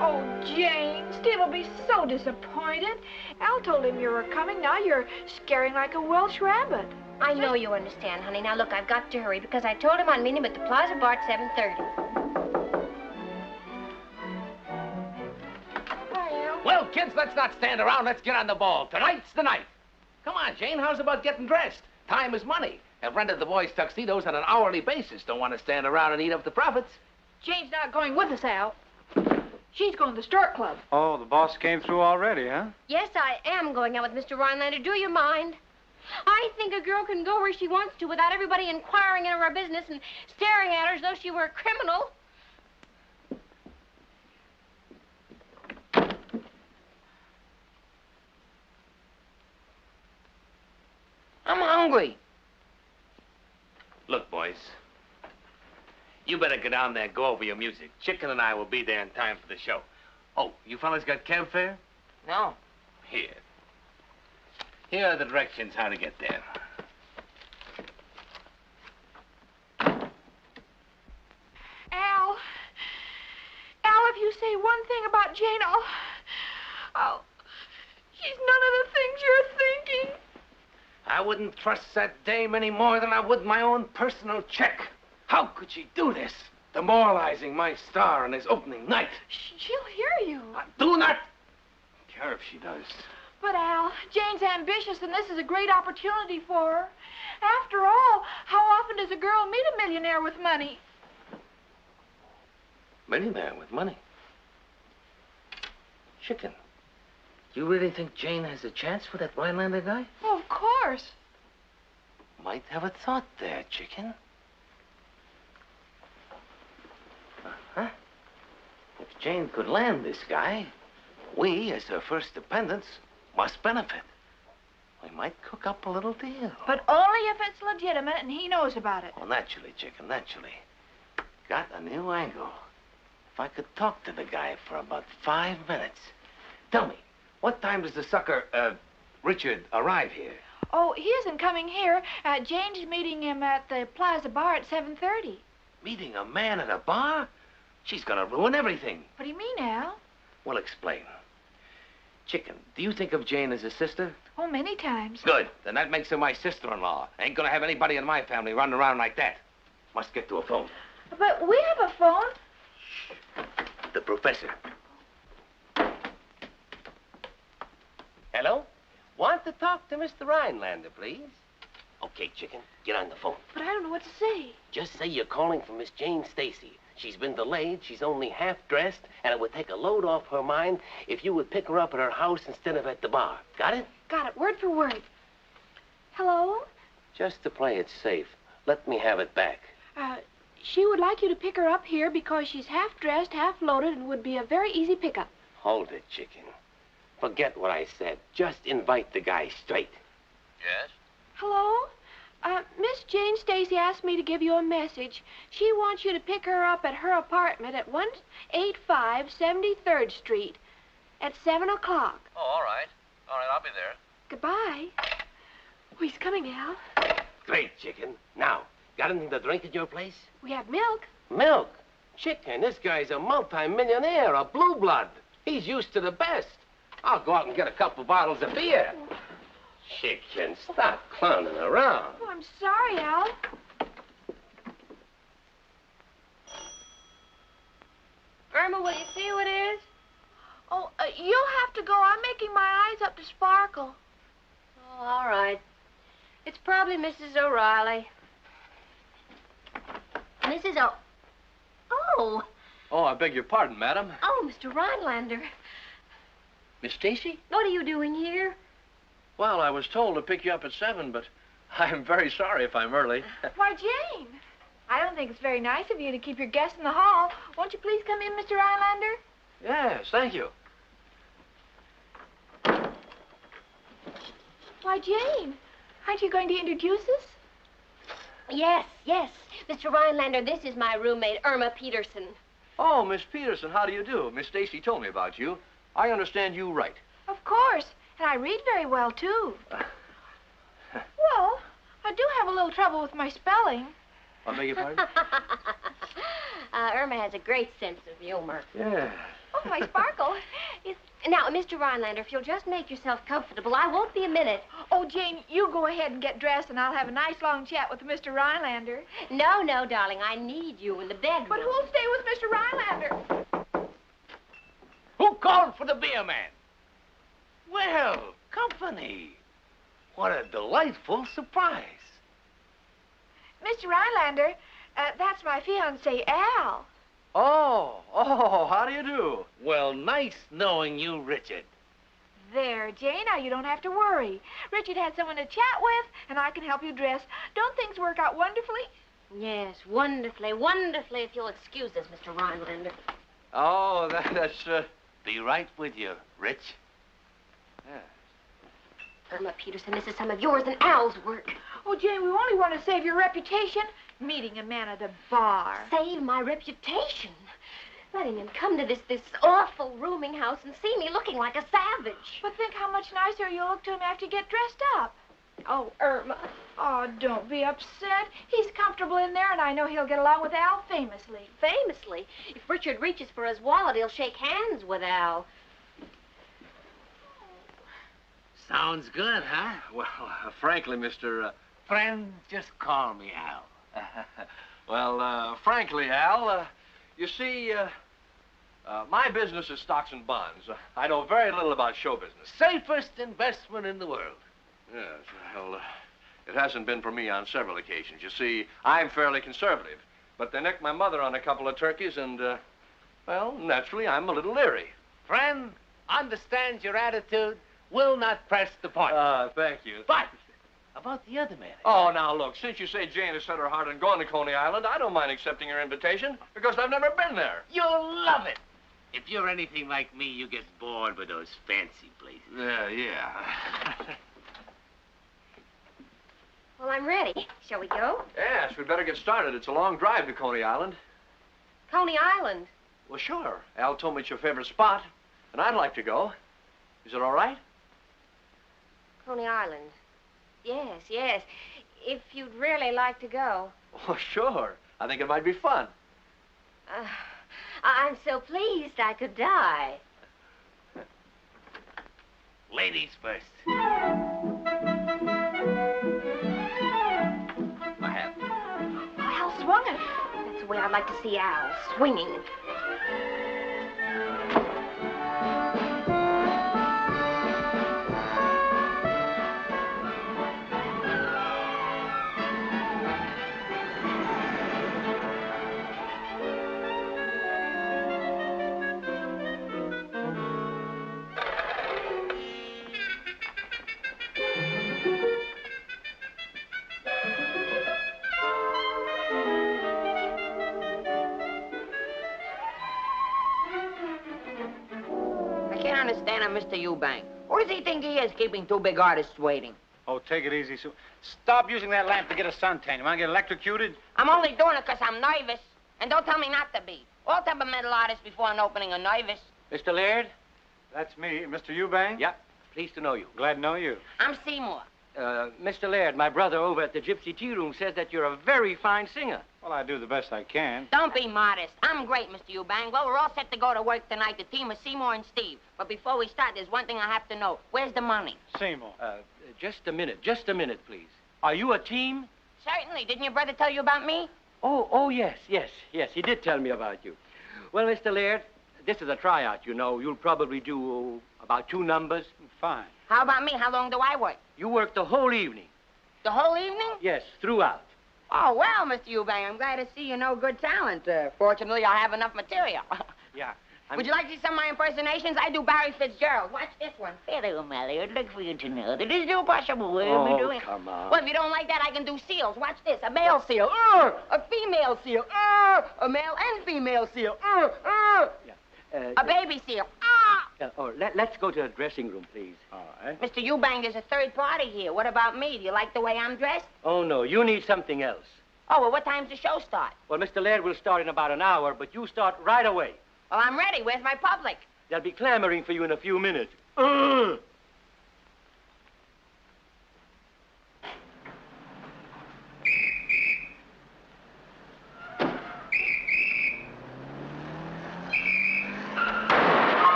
Oh, Jane, Steve will be so disappointed. Al told him you were coming. Now you're scaring like a Welsh rabbit. I know you understand, honey. Now, look, I've got to hurry because I told him I'd meet him at the Plaza Bar at 7:30. Well, kids, let's not stand around. Let's get on the ball. Tonight's the night. Come on, Jane. How's about getting dressed? Time is money. I've rented the boys' tuxedos on an hourly basis. Don't want to stand around and eat up the profits. Jane's not going with us, Al. She's going to the Stork Club. Oh, the boss came through already, huh? Yes, I am going out with Mr. Rhinelander. Do you mind? I think a girl can go where she wants to without everybody inquiring into her business and staring at her as though she were a criminal. I'm hungry. Look, boys, you better get down there and go over your music. Chicken and I will be there in time for the show. Oh, you fellas got cab fare? No. Here. Here are the directions how to get there. Al, if you say one thing about Jane, she's none of the things you're thinking. I wouldn't trust that dame any more than I would my own personal check. How could she do this? Demoralizing my star on his opening night. She'll hear you. I do not care if she does. But, Al, Jane's ambitious, and this is a great opportunity for her. After all, how often does a girl meet a millionaire with money? Millionaire with money? Chicken, do you really think Jane has a chance with that Rhinelander guy? Oh, of course. Might have a thought there, Chicken. Huh? If Jane could land this guy, we, as her first dependents, must benefit. We might cook up a little deal. But only if it's legitimate and he knows about it. Well, naturally, Chicken, naturally. Got a new angle. If I could talk to the guy for about 5 minutes. Tell me, what time does the sucker, Richard, arrive here? Oh, he isn't coming here. Jane's meeting him at the Plaza Bar at 7:30. Meeting a man at a bar? She's gonna ruin everything. What do you mean, Al? Well, explain. Chicken, do you think of Jane as a sister? Oh, many times. Good. Then that makes her my sister-in-law. Ain't gonna have anybody in my family running around like that. Must get to a phone. But we have a phone. The professor. Hello? Want to talk to Mr. Rhinelander, please? Okay, Chicken, get on the phone. But I don't know what to say. Just say you're calling for Miss Jane Stacy. She's been delayed, she's only half-dressed, and it would take a load off her mind if you would pick her up at her house instead of at the bar. Got it? Got it, word for word. Hello? Just to play it safe, let me have it back. She would like you to pick her up here because she's half-dressed, half-loaded, and would be a very easy pickup. Hold it, Chicken. Forget what I said. Just invite the guy straight. Yes? Hello? Miss Jane Stacy asked me to give you a message. She wants you to pick her up at her apartment at 185 73rd Street at 7 o'clock. Oh, all right. All right, I'll be there. Goodbye. Oh, he's coming, Al. Great, Chicken. Now, got anything to drink at your place? We have milk. Milk? Chicken, this guy's a multi-millionaire, a blue blood. He's used to the best. I'll go out and get a couple bottles of beer. Chicken, stop clowning around. Oh, I'm sorry, Al. Irma, will you see who it is? Oh, you'll have to go. I'm making my eyes up to sparkle. Oh, all right. It's probably Mrs. O'Reilly. Mrs. O... Oh. Oh, I beg your pardon, madam. Oh, Mr. Rhinelander. Miss Stacy? What are you doing here? Well, I was told to pick you up at 7, but I'm very sorry if I'm early. Why, Jane, I don't think it's very nice of you to keep your guests in the hall. Won't you please come in, Mr. Rhinelander? Yes, thank you. Why, Jane, aren't you going to introduce us? Yes, yes. Mr. Rhinelander, this is my roommate, Irma Peterson. Oh, Miss Peterson, how do you do? Miss Stacy told me about you. I understand you write. Of course. And I read very well, too. Well, I do have a little trouble with my spelling. I beg your pardon? Irma has a great sense of humor. Yeah. Oh, my sparkle. Now, Mr. Rhinelander, if you'll just make yourself comfortable, I won't be a minute. Oh, Jane, you go ahead and get dressed, and I'll have a nice long chat with Mr. Rhinelander. No, no, darling. I need you in the bedroom. But who'll stay with Mr. Rhinelander? Who called for the beer man? Well, company. What a delightful surprise. Mr. Rhinelander, that's my fiancé, Al. Oh, how do you do? Well, nice knowing you, Richard. There, Jane, now you don't have to worry. Richard had someone to chat with, and I can help you dress. Don't things work out wonderfully? Yes, wonderfully, wonderfully, if you'll excuse us, Mr. Rhinelander. Oh, that's... Be right with you, Rich. Yeah. Irma Peterson, this is some of yours and Al's work. Oh, Jane, we only want to save your reputation. Meeting a man at a bar. Save my reputation? Letting him come to this awful rooming house and see me looking like a savage. But think how much nicer you'll look to him after you get dressed up. Oh, Irma. Oh, don't be upset. He's comfortable in there, and I know he'll get along with Al famously. Famously? If Richard reaches for his wallet, he'll shake hands with Al. Sounds good, huh? Well, frankly, Mr. Friend, just call me Al. Well, frankly, Al, you see, my business is stocks and bonds. I know very little about show business. Safest investment in the world. Yes, well, it hasn't been for me on several occasions. You see, I'm fairly conservative. But they nicked my mother on a couple of turkeys, and, well, naturally, I'm a little leery. Friend, understands your attitude, will not press the point. Thank you. But about the other man. Oh, now, look, since you say Jane has set her heart on going to Coney Island, I don't mind accepting your invitation, because I've never been there. You'll love it. If you're anything like me, you get bored with those fancy places. Yeah. Well, I'm ready. Shall we go? Yes, we'd better get started. It's a long drive to Coney Island. Coney Island? Well, sure. Al told me it's your favorite spot, and I'd like to go. Is it all right? Coney Island. Yes. If you'd really like to go. Oh, sure. I think it might be fun. I'm so pleased I could die. Ladies first. My hat. Al swung it. That's the way I'd like to see Al, swinging. Mr. Eubank. Who does he think he is, keeping two big artists waiting? Oh, take it easy, Sue. Stop using that lamp to get a suntan. You want to get electrocuted? I'm only doing it because I'm nervous. And don't tell me not to be. All temperamental artists before an opening are nervous. Mr. Laird? That's me. Mr. Eubank? Yep. Pleased to know you. Glad to know you. I'm Seymour. Mr. Laird, my brother over at the Gypsy Tea Room says that you're a very fine singer. Well, I do the best I can. Don't be modest. I'm great, Mr. Eubank. Well, we're all set to go to work tonight, the team of Seymour and Steve. But before we start, there's one thing I have to know. Where's the money? Seymour. Just a minute, please. Are you a team? Certainly. Didn't your brother tell you about me? Oh, yes. He did tell me about you. Well, Mr. Laird, this is a tryout, you know. You'll probably do about 2 numbers. Fine. How about me? How long do I work? You work the whole evening. The whole evening? Yes, throughout. Oh, well, Mr. Eubank, I'm glad to see you know good talent. Fortunately, I have enough material. Yeah. Would you like to see some of my impersonations? I do Barry Fitzgerald. Watch this one. Hello, Molly. I'd like for you to know that it's no possible way of me doing... come on. Well, if you don't like that, I can do seals. Watch this. A male seal. A female seal. A male and female seal. A baby seal. Let's go to the dressing room, please. All right. Mr. Eubank, there's a third party here. What about me? Do you like the way I'm dressed? Oh, no, you need something else. Oh, well, what time's the show start? Well, Mr. Laird will start in about an hour, but you start right away. Well, I'm ready. Where's my public? They'll be clamoring for you in a few minutes.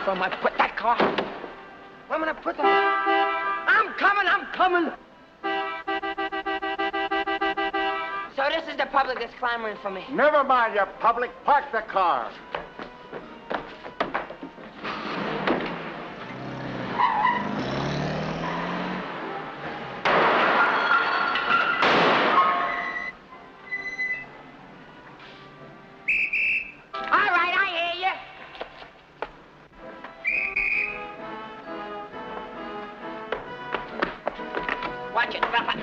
From I put that car. I'm gonna put the... I'm coming. So this is the public that's clamoring for me. Never mind your public. Park the car. All right, I hear you. Watch it, Papa.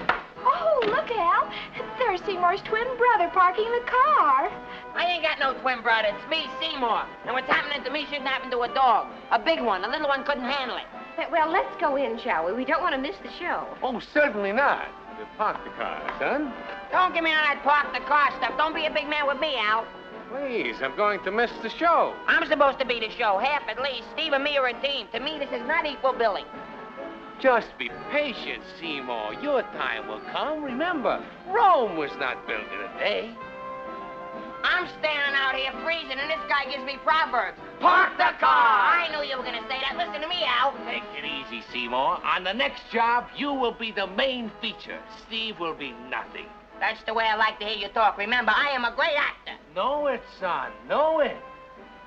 Oh, look, Al. There's Seymour's twin brother parking the car. I ain't got no twin brother. It's me, Seymour. And what's happening to me shouldn't happen to a dog. A big one. A little one couldn't handle it. Well, let's go in, shall we? We don't want to miss the show. Oh, certainly not. to park the car, son. Don't give me none of that park the car stuff. Don't be a big man with me, Al. Please, I'm going to miss the show. I'm supposed to be the show, half at least. Steve and me are a team. To me, this is not equal billing. Just be patient, Seymour. Your time will come. Remember, Rome was not built in a day. I'm standing out here freezing, and this guy gives me proverbs. Park the car! I knew you were going to say that. Listen to me, Al. Take it easy, Seymour. On the next job, you will be the main feature. Steve will be nothing. That's the way I like to hear you talk. Remember, I am a great actor. Know it, son. Know it.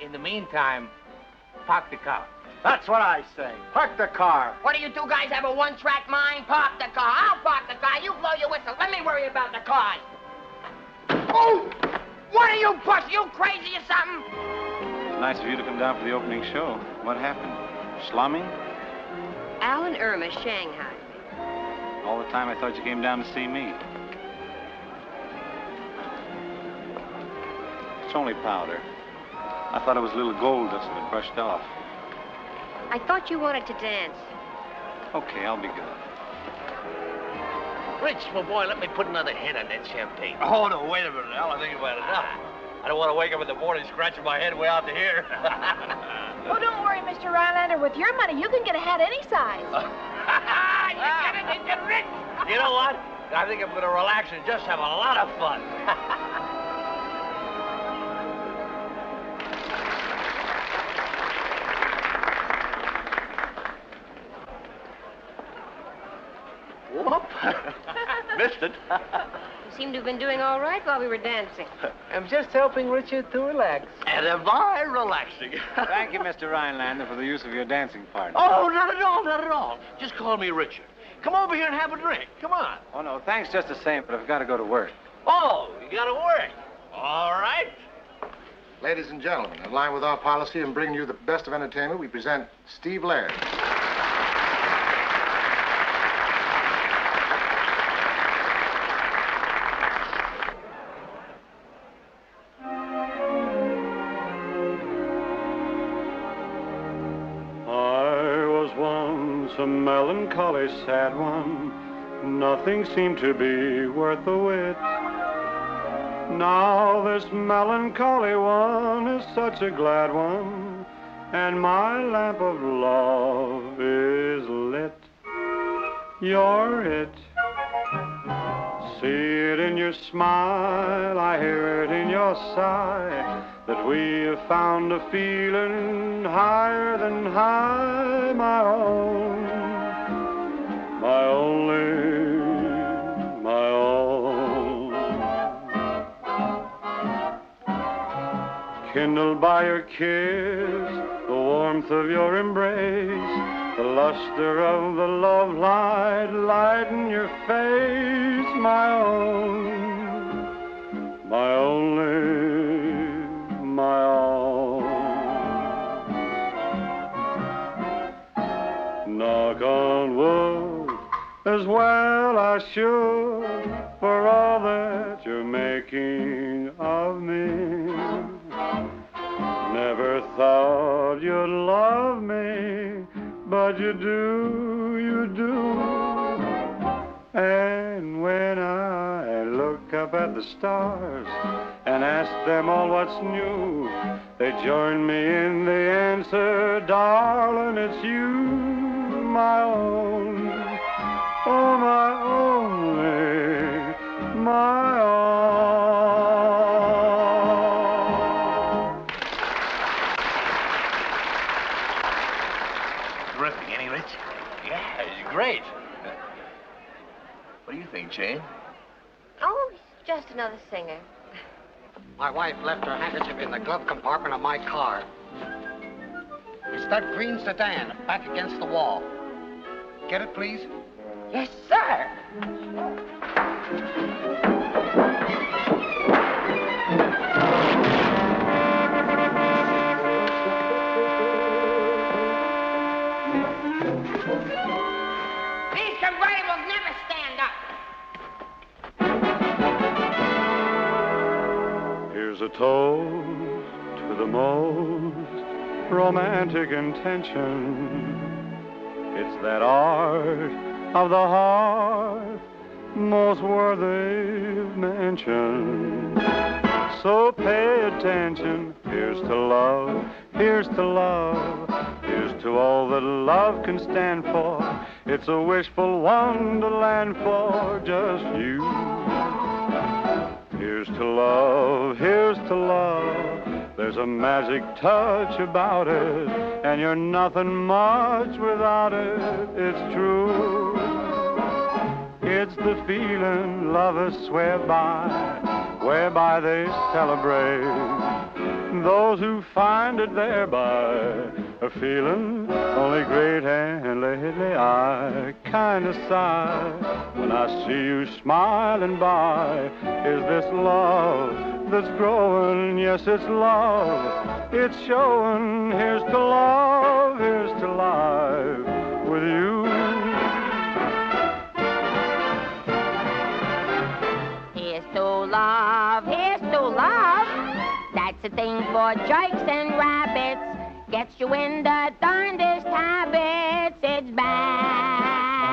In the meantime, park the car. That's what I say. Park the car. What do you two guys have a one-track mind? Park the car. I'll park the car. You blow your whistle. Let me worry about the cars. Oh! What are you, puss? You crazy or something? It's nice of you to come down for the opening show. What happened? Slumming? Al and Irma shanghaied me. All the time I thought you came down to see me. It's only powder. I thought it was a little gold dust that had brushed off. I thought you wanted to dance. Okay, I'll be good. Rich, my boy, let me put another hit on that champagne. Oh, no, wait a minute, Al. I think you've had enough. I don't want to wake up in the morning scratching my head way out to here. Oh, don't worry, Mr. Rhinelander. With your money, you can get a hat any size. You're rich. You know what? I think I'm going to relax and just have a lot of fun. Whoop. Missed it. You seem to have been doing all right while we were dancing. I'm just helping Richard to relax. And am I relaxing? Thank you, Mr. Rhinelander, for the use of your dancing partner. Oh, not at all, not at all. Just call me Richard. Come over here and have a drink. Come on. Oh, no, thanks just the same, but I've got to go to work. Oh, you got to work. All right. Ladies and gentlemen, in line with our policy and bringing you the best of entertainment, we present Steve Laird. A melancholy, sad one. Nothing seemed to be worth a whit. Now this melancholy one is such a glad one, and my lamp of love is lit. You're it. See it in your smile, I hear it in your sigh, that we have found a feeling higher than high, my own, my only, my own. Kindled by your kiss, the warmth of your embrace, the luster of the love light lighten your face, my own, my only, my own. Knock on wood, as well I should, for all that you're making of me. Never thought you'd love me, but you do, you do. And when I look up at the stars and ask them all what's new, they join me in the answer, darling, it's you, my own, oh, my only, my own. Terrific, ain't he, Rich? Yeah, he's great. What do you think, Jane? Oh, he's just another singer. My wife left her handkerchief in the glove compartment of my car. It's that green sedan back against the wall. Get it, please? Yes, sir. These convertibles never stand up. Here's a toast to the most romantic intention. It's that art of the heart most worthy of mention. So pay attention. Here's to love, here's to love, here's to all that love can stand for. It's a wishful wonderland for just you. Here's to love, here's to love. There's a magic touch about it, and you're nothing much without it. It's true. It's the feeling lovers swear by, whereby they celebrate. Those who find it thereby are feeling only great, and lately I kind of sigh when I see you smiling by. Is this love that's growing? Yes, it's love. It's showing. Here's to love, here's to life with you. Here's to love, here's to love. That's a thing for jerks and rabbits. Gets you in the darndest habits. It's bad.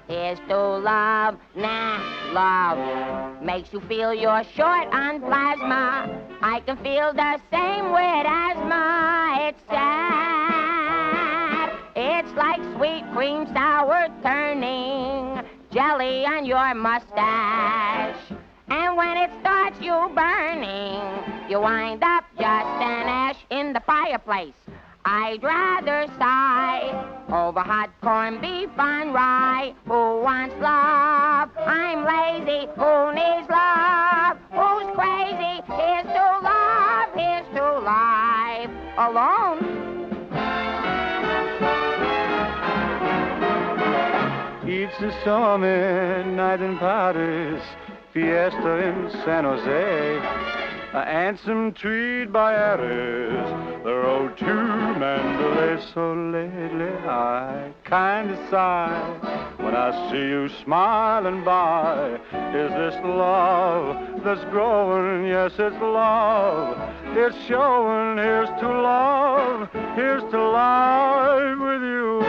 Here's to love, nah, love. Makes you feel you're short on plasma. I can feel the same with asthma. It's sad. It's like sweet cream sour turning jelly on your mustache. And when it starts you burning, you wind up just an ash in the fireplace. I'd rather sigh over hot corned beef on rye. Who wants love? I'm lazy. Who needs love? Who's crazy? Here's to love. Here's to life alone. It's a summer midnight in Paris, fiesta in San Jose, a handsome treat by Aries, the road to Mandalay. So lately I kind of sigh when I see you smiling by. Is this love that's growing? Yes, it's love. It's showing. Here's to love. Here's to life with you.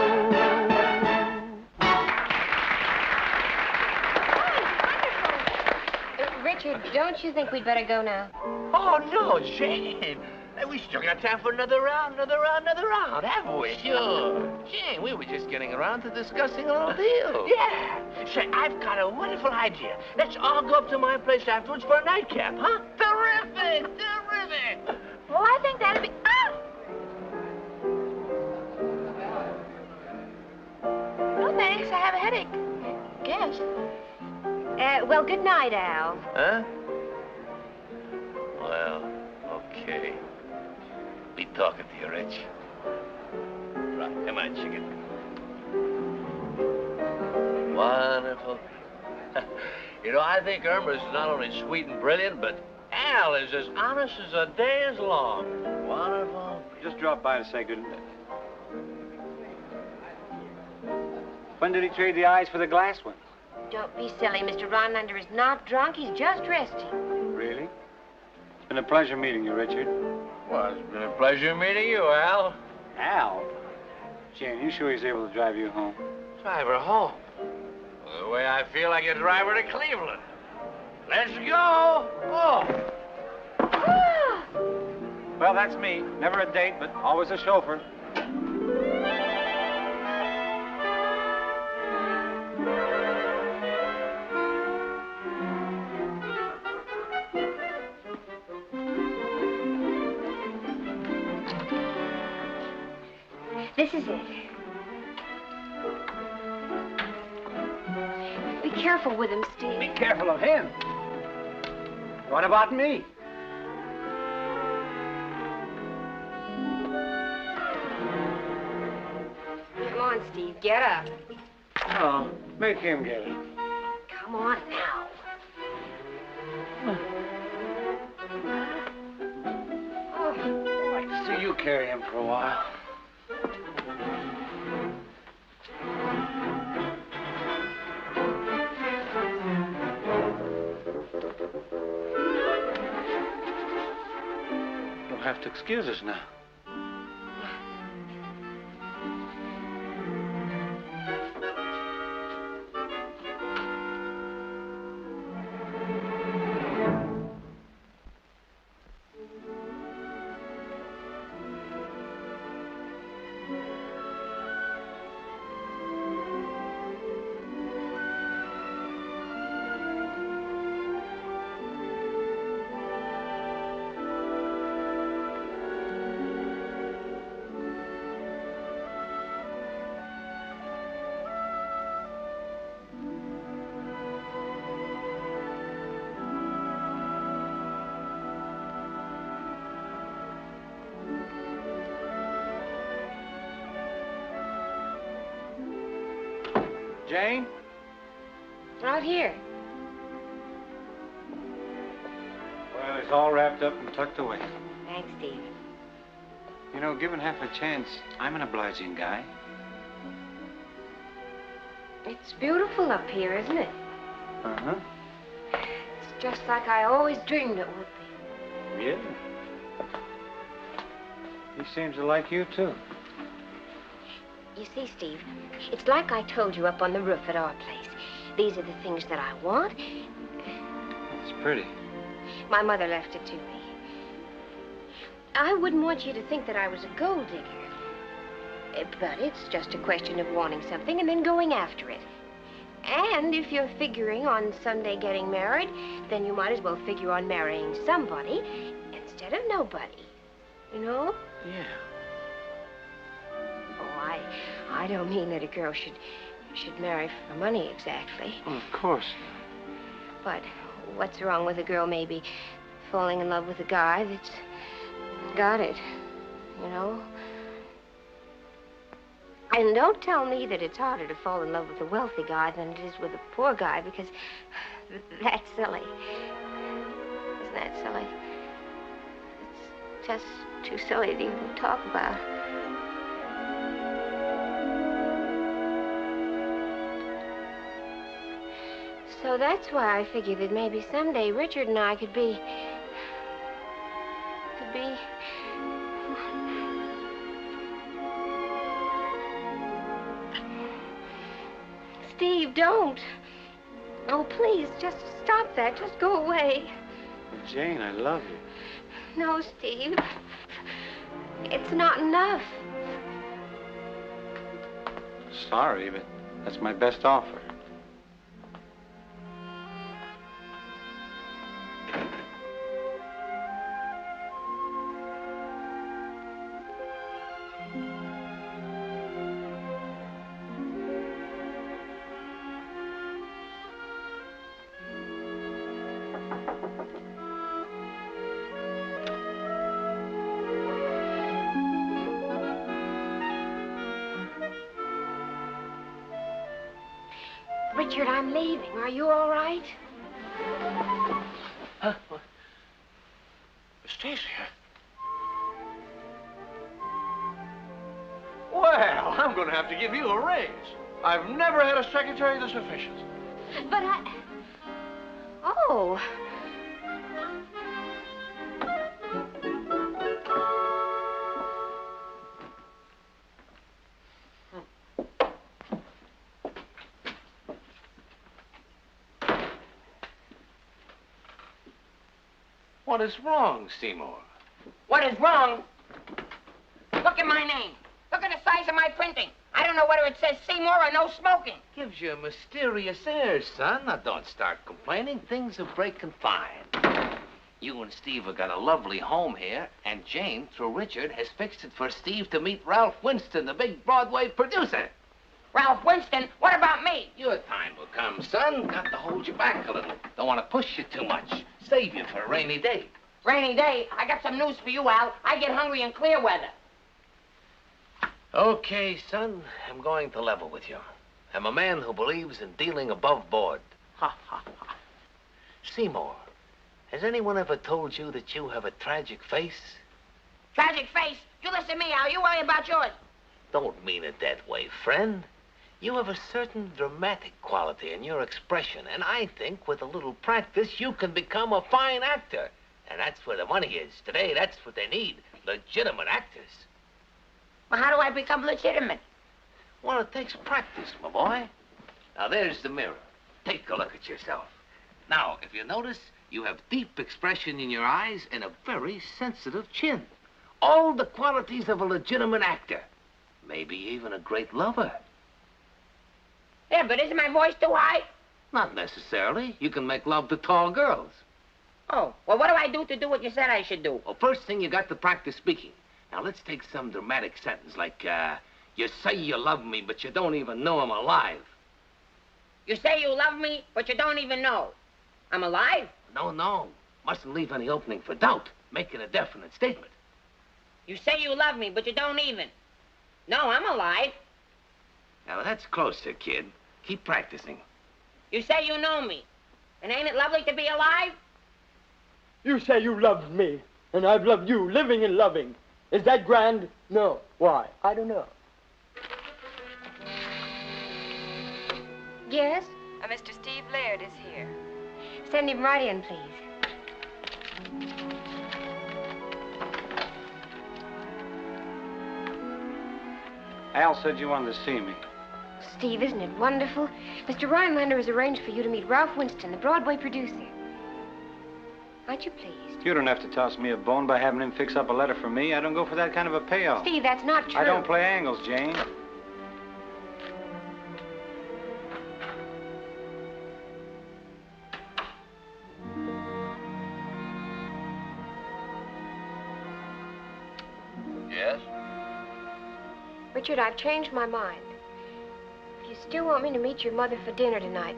Richard, don't you think we'd better go now? Oh, no, Jane. We still got time for another round, haven't we? Sure. Jane, we were just getting around to discussing a little deal. Yeah. Say, I've got a wonderful idea. Let's all go up to my place afterwards for a nightcap, huh? Terrific! Terrific! Well, I think that'd be... Ah! No, thanks. I have a headache. Guess. Well, good night, Al. Huh? Well, okay. Be talking to you, Rich. Right, come on, chicken. Wonderful. You know, I think Irma's not only sweet and brilliant, but Al is as honest as a day is long. Wonderful. Just dropped by to say good night. When did he trade the eyes for the glass ones? Don't be silly. Mr. Ronlander is not drunk. He's just resting. Really? It's been a pleasure meeting you, Richard. Well, it's been a pleasure meeting you, Al. Al? Jane, you sure he's able to drive you home? Drive her home. Well, the way I feel, I can drive her to Cleveland. Let's go. Oh. Well, that's me. Never a date, but always a chauffeur. This is it. Be careful with him, Steve. Be careful of him. What about me? Come on, Steve. Get up. Oh, make him get it. Come on now. I'd like to see you carry him for a while. You'll have to excuse us now. Jane? Out here. Well, it's all wrapped up and tucked away. Thanks, Steve. You know, given half a chance, I'm an obliging guy. It's beautiful up here, isn't it? Uh-huh. It's just like I always dreamed it would be. Yeah. He seems to like you, too. You see, Steve, it's like I told you up on the roof at our place. These are the things that I want. It's pretty. My mother left it to me. I wouldn't want you to think that I was a gold digger. But it's just a question of wanting something and then going after it. And if you're figuring on someday getting married, then you might as well figure on marrying somebody instead of nobody. You know? Yeah. Oh, I don't mean that a girl should marry for money exactly. Well, of course. But what's wrong with a girl maybe falling in love with a guy that's got it, you know? And don't tell me that it's harder to fall in love with a wealthy guy than it is with a poor guy, because that's silly. Isn't that silly? It's just too silly to even talk about. So that's why I figured that maybe someday Richard and I could be... Steve, don't. Oh, please, just stop that. Just go away. Jane, I love you. No, Steve. It's not enough. Sorry, but that's my best offer. Richard, I'm leaving. Are you all right? Huh? What? Stacy? Well, I'm going to have to give you a raise. I've never had a secretary this efficient. But Oh. What is wrong, Seymour? What is wrong? Look at my name. Look at the size of my printing. I don't know whether it says Seymour or no smoking. Gives you a mysterious air, son. Now, don't start complaining. Things are breaking fine. You and Steve have got a lovely home here, and Jane, through Richard, has fixed it for Steve to meet Ralph Winston, the big Broadway producer. Ralph Winston? What about me? Your time will come, son. Got to hold you back a little. Don't want to push you too much. Save you for a rainy day. Rainy day? I got some news for you, Al. I get hungry in clear weather. Okay, son. I'm going to level with you. I'm a man who believes in dealing above board. Ha, ha, ha. Seymour, has anyone ever told you that you have a tragic face? Tragic face? You listen to me, Al. You worry about yours. Don't mean it that way, friend. You have a certain dramatic quality in your expression, and I think with a little practice, you can become a fine actor. And that's where the money is. Today, that's what they need, legitimate actors. Well, how do I become legitimate? Well, it takes practice, my boy. Now, there's the mirror. Take a look at yourself. Now, if you notice, you have deep expression in your eyes and a very sensitive chin. All the qualities of a legitimate actor. Maybe even a great lover. Yeah, but isn't my voice too high? Not necessarily. You can make love to tall girls. Oh, well, what do I do to do what you said I should do? Well, first thing, you got to practice speaking. Now, let's take some dramatic sentence like, you say you love me, but you don't even know I'm alive. You say you love me, but you don't even know I'm alive? No. Mustn't leave any opening for doubt. Make it a definite statement. You say you love me, but you don't even know I'm alive. Now, that's closer, kid. Keep practicing. You say you know me. And ain't it lovely to be alive? You say you loved me, and I've loved you, living and loving. Is that grand? No. Why? I don't know. Yes? Mr. Steve Laird is here. Send him right in, please. Al said you wanted to see me. Steve, isn't it wonderful? Mr. Rhinelander has arranged for you to meet Ralph Winston, the Broadway producer. Aren't you pleased? You don't have to toss me a bone by having him fix up a letter for me. I don't go for that kind of a payoff. Steve, that's not true. I don't play angles, Jane. Yes? Richard, I've changed my mind. If you still want me to meet your mother for dinner tonight,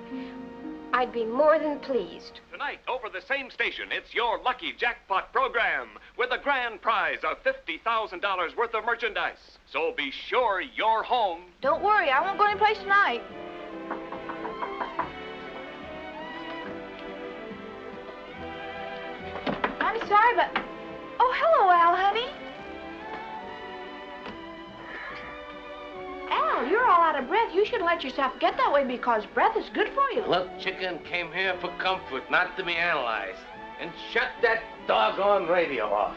I'd be more than pleased. Tonight, over the same station, it's your Lucky Jackpot program with a grand prize of $50,000 worth of merchandise. So be sure you're home. Don't worry, I won't go anyplace tonight. I'm sorry, but... Oh, hello, Al, honey. Al, you're all out of breath. You shouldn't let yourself get that way because breath is good for you. Look, chicken came here for comfort, not to be analyzed. And shut that doggone radio off.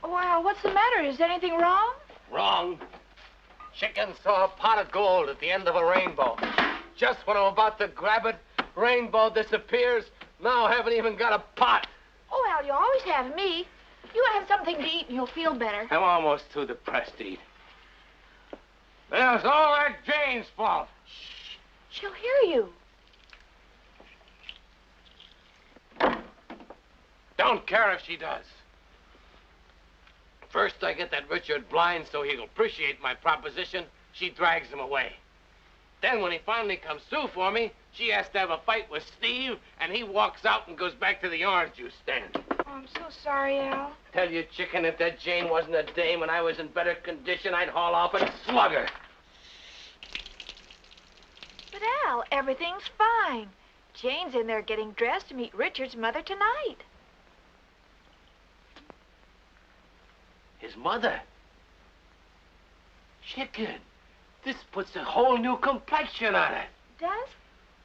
Oh, Al, what's the matter? Is anything wrong? Wrong. Chicken saw a pot of gold at the end of a rainbow. Just when I'm about to grab it, rainbow disappears. Now I haven't even got a pot. Oh, Al, you always have me. You have something to eat and you'll feel better. I'm almost too depressed to eat. It's all that Jane's fault. Shh. She'll hear you. Don't care if she does. First, I get that Richard blind so he'll appreciate my proposition. She drags him away. Then when he finally comes through for me, she has to have a fight with Steve, and he walks out and goes back to the orange juice stand. Oh, I'm so sorry, Al. Tell you, chicken, if that Jane wasn't a dame and I was in better condition, I'd haul off and slug her. But, Al, everything's fine. Jane's in there getting dressed to meet Richard's mother tonight. His mother? Chicken, this puts a whole new complexion on it. Does?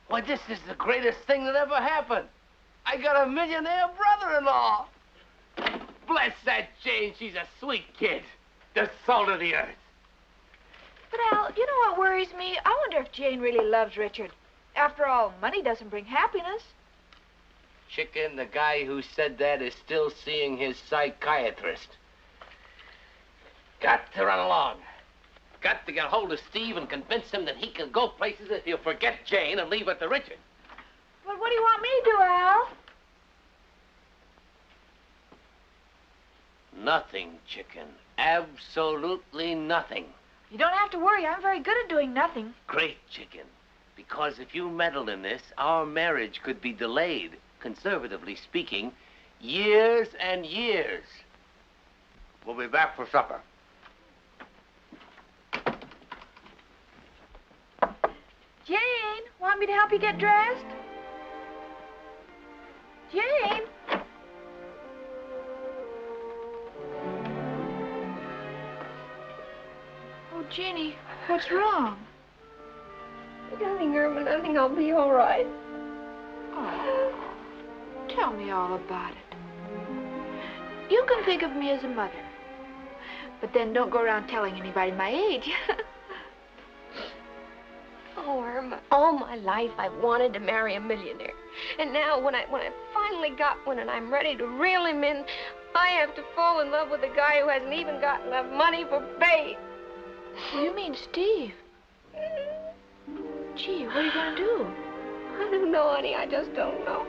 Why, this is the greatest thing that ever happened. I got a millionaire brother-in-law. Bless that Jane, she's a sweet kid. The salt of the earth. But, Al, you know what worries me? I wonder if Jane really loves Richard. After all, money doesn't bring happiness. Chicken, the guy who said that is still seeing his psychiatrist. Got to run along. Got to get hold of Steve and convince him that he can go places if he'll forget Jane and leave it to Richard. But what do you want me to do, Al? Nothing, chicken. Absolutely nothing. You don't have to worry. I'm very good at doing nothing. Great, chicken. Because if you meddle in this, our marriage could be delayed, conservatively speaking, years and years. We'll be back for supper. Jane, want me to help you get dressed? Jane? Oh, Jeannie, what's wrong? Nothing, Irma, nothing. I'll be all right. Oh, tell me all about it. You can think of me as a mother, but then don't go around telling anybody my age. Oh, Irma, all my life I've wanted to marry a millionaire. And now when I finally got one and I'm ready to reel him in, I have to fall in love with a guy who hasn't even got enough money for bait. You mean Steve? Gee, what are you going to do? I don't know, honey. I just don't know.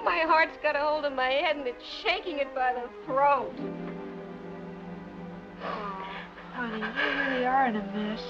My heart's got a hold of my head and it's shaking it by the throat. Oh, honey, you really are in a mess.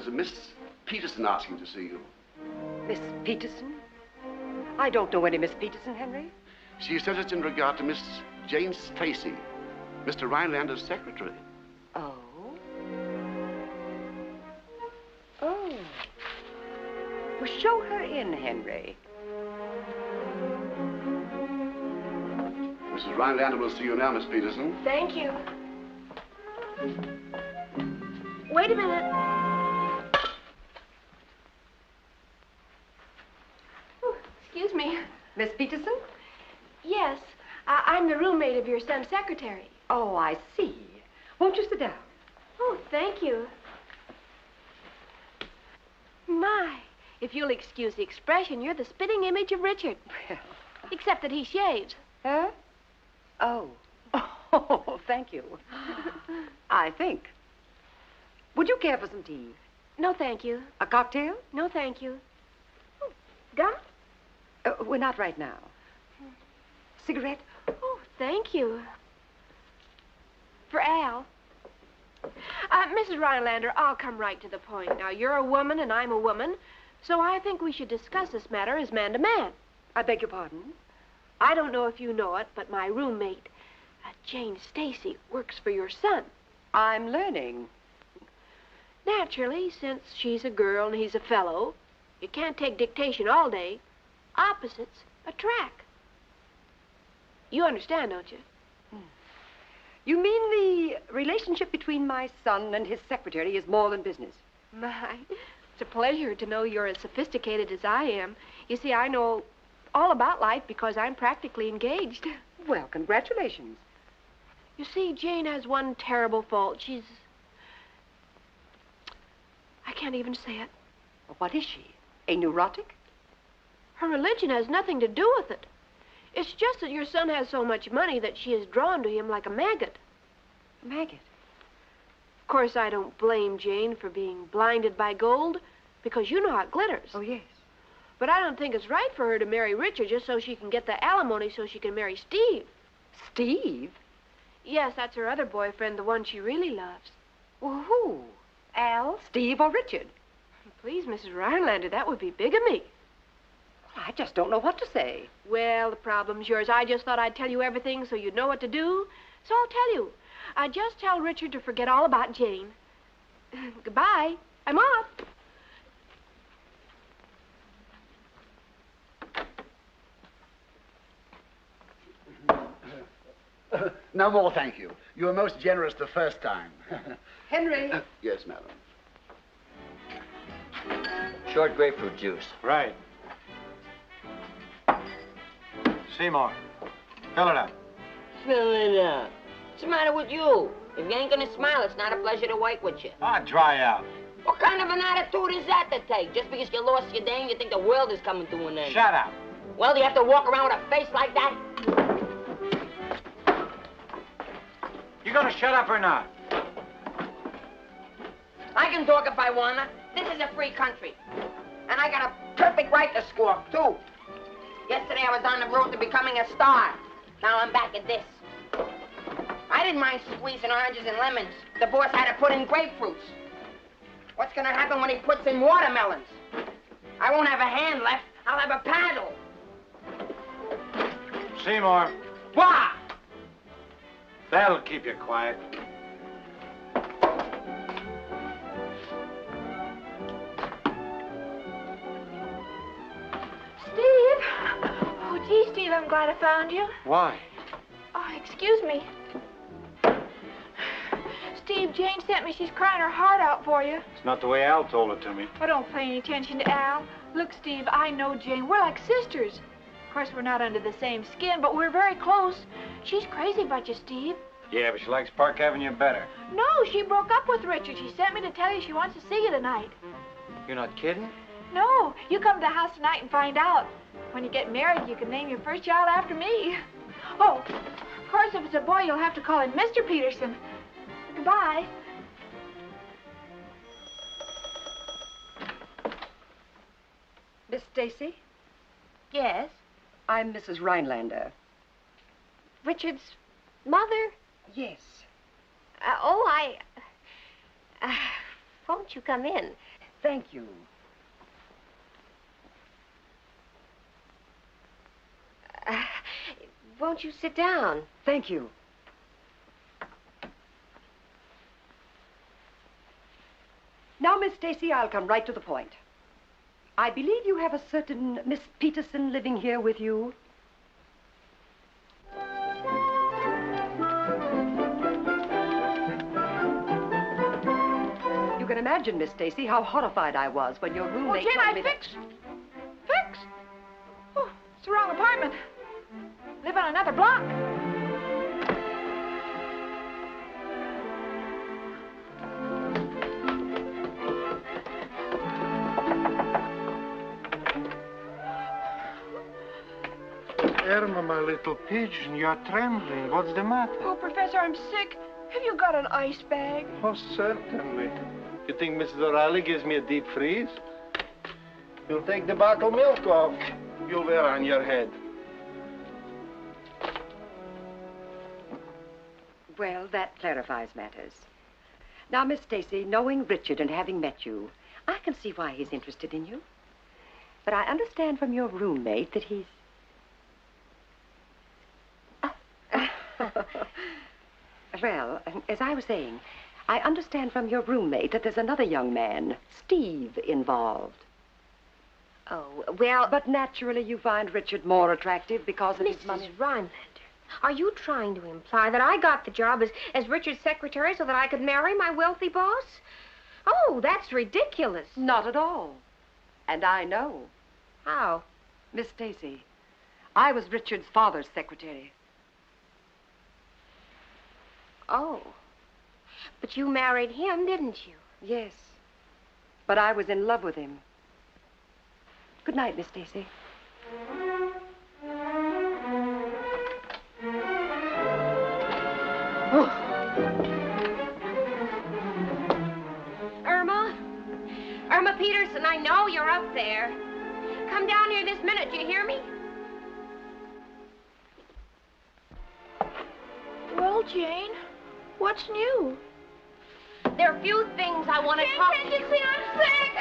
There's a Miss Peterson asking to see you. Miss Peterson? I don't know any Miss Peterson, Henry. She says it's in regard to Miss Jane Stacy, Mr. Rhinelander's secretary. Oh? Oh. Well, show her in, Henry. Mrs. Rhinelander will see you now, Miss Peterson. Thank you. Wait a minute. Oh, excuse me. Miss Peterson? Yes, I'm the roommate of your son's secretary. Oh, I see. Won't you sit down? Oh, thank you. My, if you'll excuse the expression, you're the spitting image of Richard. Except that he shaves. Huh? Oh. Oh, thank you. I think. Would you care for some tea? No, thank you. A cocktail? No, thank you. Oh, gum? We're not right now. Cigarette? Oh, thank you. For Al. Mrs. Rhinelander, I'll come right to the point. Now, you're a woman and I'm a woman, so I think we should discuss this matter as man to man. I beg your pardon? I don't know if you know it, but my roommate, Jane Stacy, works for your son. I'm learning. Naturally, since she's a girl and he's a fellow, you can't take dictation all day. Opposites attract. You understand, don't you? You mean the relationship between my son and his secretary is more than business? My, it's a pleasure to know you're as sophisticated as I am. You see, I know all about life because I'm practically engaged. Well, congratulations. You see, Jane has one terrible fault. She's... I can't even say it. What is she? A neurotic? Her religion has nothing to do with it. It's just that your son has so much money that she is drawn to him like a maggot. Maggot? Of course, I don't blame Jane for being blinded by gold, because you know how it glitters. Oh, yes. But I don't think it's right for her to marry Richard just so she can get the alimony so she can marry Steve. Steve? Yes, that's her other boyfriend, the one she really loves. Well, who? Al, Steve, or Richard? Please, Mrs. Rhinelander, that would be bigamy. I just don't know what to say. Well, the problem's yours. I just thought I'd tell you everything so you'd know what to do. So I'll tell you. Just tell Richard to forget all about Jane. Goodbye. I'm off. No more, thank you. You were most generous the first time. Henry. Yes, madam. Short grapefruit juice. Right. Seymour, fill it up. Fill it up. What's the matter with you? If you ain't gonna smile, it's not a pleasure to work with you. Ah, dry out. What kind of an attitude is that to take? Just because you lost your dame, you think the world is coming to an end? Shut up. Well, do you have to walk around with a face like that? You gonna shut up or not? I can talk if I wanna. This is a free country. And I got a perfect right to squawk, too. Yesterday I was on the road to becoming a star. Now I'm back at this. I didn't mind squeezing oranges and lemons. The boss had to put in grapefruits. What's gonna happen when he puts in watermelons? I won't have a hand left. I'll have a paddle. Seymour. Wah! That'll keep you quiet. Steve! Oh, gee, Steve, I'm glad I found you. Why? Oh, excuse me. Steve, Jane sent me. She's crying her heart out for you. It's not the way Al told it to me. Oh, don't pay any attention to Al. Look, Steve, I know Jane. We're like sisters. Of course, we're not under the same skin, but we're very close. She's crazy about you, Steve. Yeah, but she likes Park Avenue better. No, she broke up with Richard. She sent me to tell you she wants to see you tonight. You're not kidding? No, you come to the house tonight and find out. When you get married, you can name your first child after me. Oh, of course, if it's a boy, you'll have to call him Mr. Peterson. Goodbye. Miss Stacy? Yes? I'm Mrs. Rhinelander. Richard's mother? Yes. Won't you come in? Thank you. Won't you sit down? Thank you. Now, Miss Stacy, I'll come right to the point. I believe you have a certain Miss Peterson living here with you. You can imagine, Miss Stacy, how horrified I was when your roommate told me that... Fixed? Oh, it's the wrong apartment. Live on another block. Irma, my little pigeon, you're trembling. What's the matter? Oh, Professor, I'm sick. Have you got an ice bag? Oh, certainly. You think Mrs. O'Reilly gives me a deep freeze? You'll take the bottled milk off. You'll wear on your head. Well, that clarifies matters. Now, Miss Stacy, knowing Richard and having met you, I can see why he's interested in you. But I understand from your roommate that he's... Well, as I was saying, I understand from your roommate that there's another young man, Steve, involved. Oh, well... But naturally you find Richard more attractive because of his money. Mrs. Rhinelander, are you trying to imply that I got the job as Richard's secretary so that I could marry my wealthy boss? Oh, that's ridiculous. Not at all. And I know. How? Miss Stacy, I was Richard's father's secretary. Oh. But you married him, didn't you? Yes. But I was in love with him. Good night, Miss Stacy. Irma Peterson, I know you're up there. Come down here this minute, do you hear me? Well, Jane, what's new? There are a few things I want to talk to you. Can't you see I'm sick?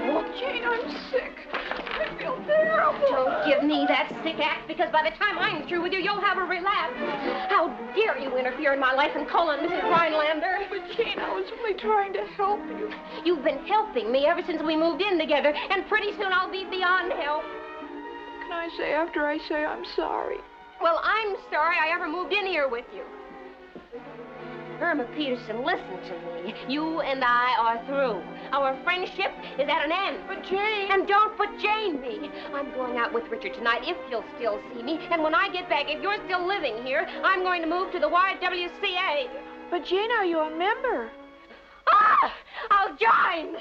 Oh, Jane, I'm sick. I feel terrible. Don't give me that sick act, because by the time I'm through with you, you'll have a relapse. How dare you interfere in my life and call on Mrs. Rhinelander? But, Jane, I was only trying to help you. You've been helping me ever since we moved in together, and pretty soon I'll be beyond help. What can I say after I say I'm sorry? Well, I'm sorry I ever moved in here with you. Irma Peterson, listen to me. You and I are through. Our friendship is at an end. But Jane... And don't but Jane me. I'm going out with Richard tonight if he'll still see me. And when I get back, if you're still living here, I'm going to move to the YWCA. But Jane, are you a member? Ah! I'll join!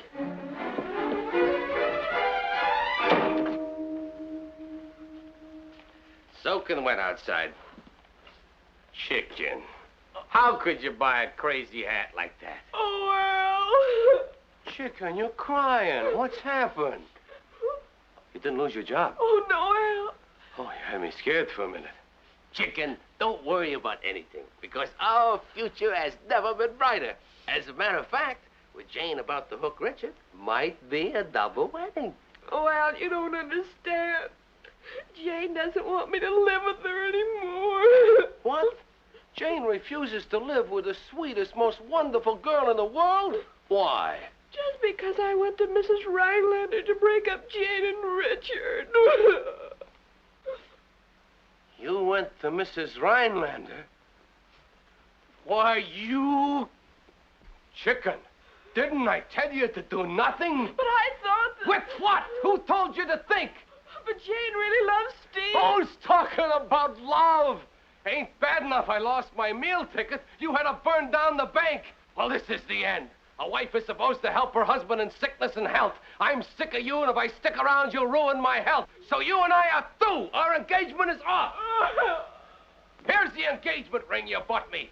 Soaking wet outside. Chicken. How could you buy a crazy hat like that? Oh, well. Chicken, you're crying. What's happened? You didn't lose your job? Oh, no, Al. Oh, you had me scared for a minute. Chicken, don't worry about anything, because our future has never been brighter. As a matter of fact, with Jane about to hook Richard, might be a double wedding. Oh, Al, you don't understand. Jane doesn't want me to live with her anymore. What? Jane refuses to live with the sweetest, most wonderful girl in the world? Why? Just because I went to Mrs. Rhinelander to break up Jane and Richard. You went to Mrs. Rhinelander? Why, you... Chicken, didn't I tell you to do nothing? But I thought that... With what? Who told you to think? But Jane really loves Steve. Who's talking about love? Ain't bad enough I lost my meal ticket. You had to burn down the bank. Well, this is the end. A wife is supposed to help her husband in sickness and health. I'm sick of you, and if I stick around, you'll ruin my health. So you and I are through. Our engagement is off. Here's the engagement ring you bought me.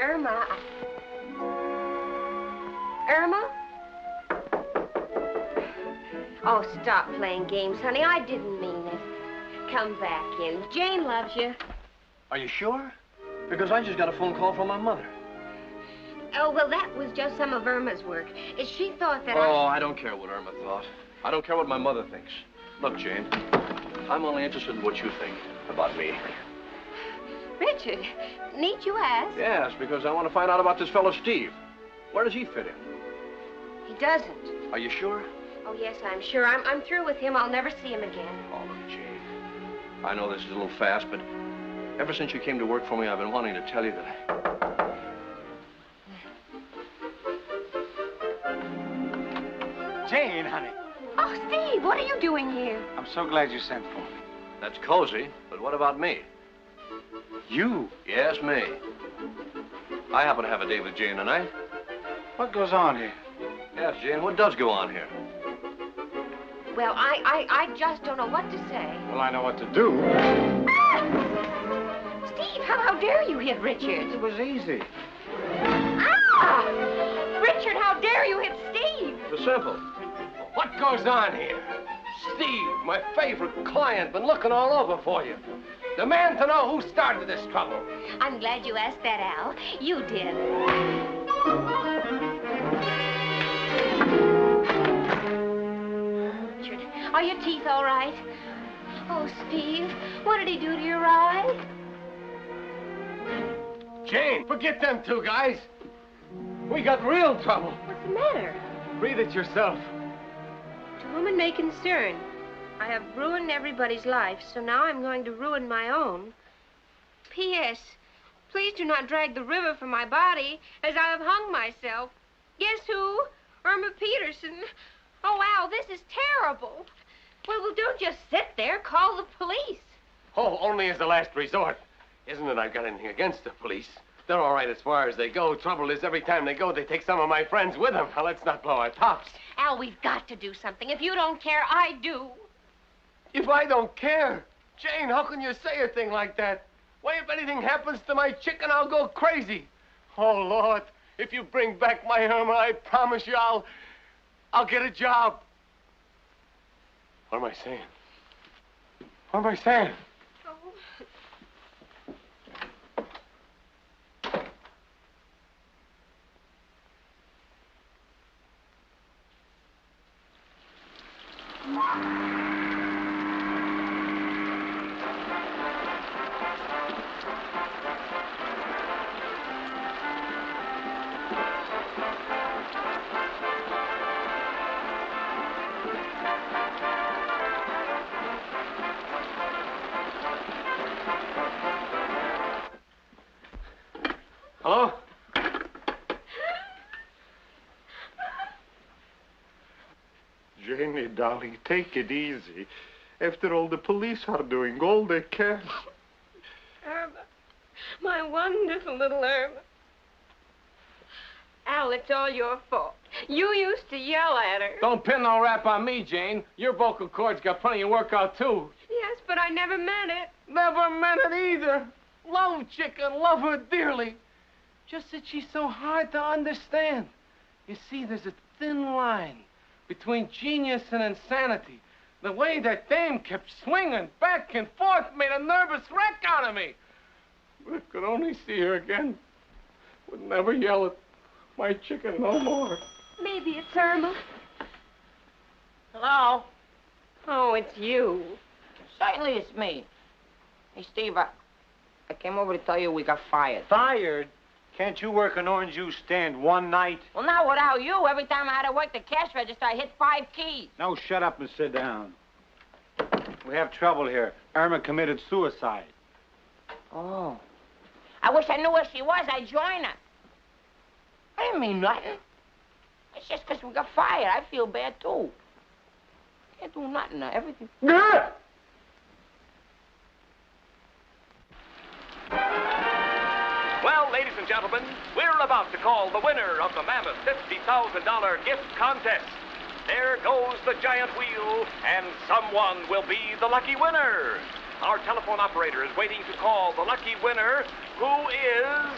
Irma. Irma? Oh, stop playing games, honey. I didn't mean it. Come back in. Jane loves you. Are you sure? Because I just got a phone call from my mother. Oh, well, that was just some of Irma's work. She thought that I don't care what Irma thought. I don't care what my mother thinks. Look, Jane, I'm only interested in what you think about me. Richard, need you ask? Yes, because I want to find out about this fellow Steve. Where does he fit in? He doesn't. Are you sure? Oh, yes, I'm sure. I'm through with him. I'll never see him again. Oh, look, Jane. I know this is a little fast, but ever since you came to work for me, I've been wanting to tell you that Jane, honey. Oh, Steve, what are you doing here? I'm so glad you sent for me. That's cozy, but what about me? You? Yes, me. I happen to have a date with Jane tonight. What goes on here? Yes, Jane, what does go on here? Well, I just don't know what to say. Well, I know what to do. Ah! Steve, how dare you hit Richard? It was easy. Ah! Richard, how dare you hit Steve? It was simple. What goes on here? Steve, my favorite client, been looking all over for you. Demand to know who started this trouble. I'm glad you asked that, Al. You did. Richard, are your teeth all right? Oh, Steve, what did he do to your eye? Jane, forget them two guys. We got real trouble. What's the matter? Read it yourself. To whom it may concern, I have ruined everybody's life, so now I'm going to ruin my own. P.S. Please do not drag the river from my body, as I have hung myself. Guess who? Irma Peterson. Oh, Al, this is terrible. Well, don't just sit there. Call the police. Oh, only as a last resort. Isn't that I've got anything against the police? They're all right as far as they go. Trouble is, every time they go, they take some of my friends with them. Now, let's not blow our tops. Al, we've got to do something. If you don't care, I do. If I don't care? Jane, how can you say a thing like that? Why, if anything happens to my chicken, I'll go crazy. Oh, Lord, if you bring back my Irma, I promise you I'll get a job. What am I saying? What am I saying? Hello? Janie, darling, take it easy. After all, the police are doing all they can. Irma, my wonderful little Irma. Al, it's all your fault. You used to yell at her. Don't pin no rap on me, Jane. Your vocal cords got plenty of work out, too. Yes, but I never meant it. Never meant it either. Love chicken, love her dearly. Just that she's so hard to understand. You see, there's a thin line between genius and insanity. The way that dame kept swinging back and forth made a nervous wreck out of me. But I could only see her again. Would never yell at my chicken no more. Maybe it's Irma. Hello? Oh, it's you. Certainly it's me. Hey, Steve, I came over to tell you we got fired. Fired? Can't you work an orange juice stand one night? Well, not without you. Every time I had to work the cash register, I hit 5 keys. No, shut up and sit down. We have trouble here. Irma committed suicide. Oh. I wish I knew where she was. I'd join her. I didn't mean nothing. It's just because we got fired. I feel bad, too. Can't do nothing. Everything... Well, ladies and gentlemen, we're about to call the winner of the mammoth $50,000 gift contest. There goes the giant wheel, and someone will be the lucky winner. Our telephone operator is waiting to call the lucky winner, who is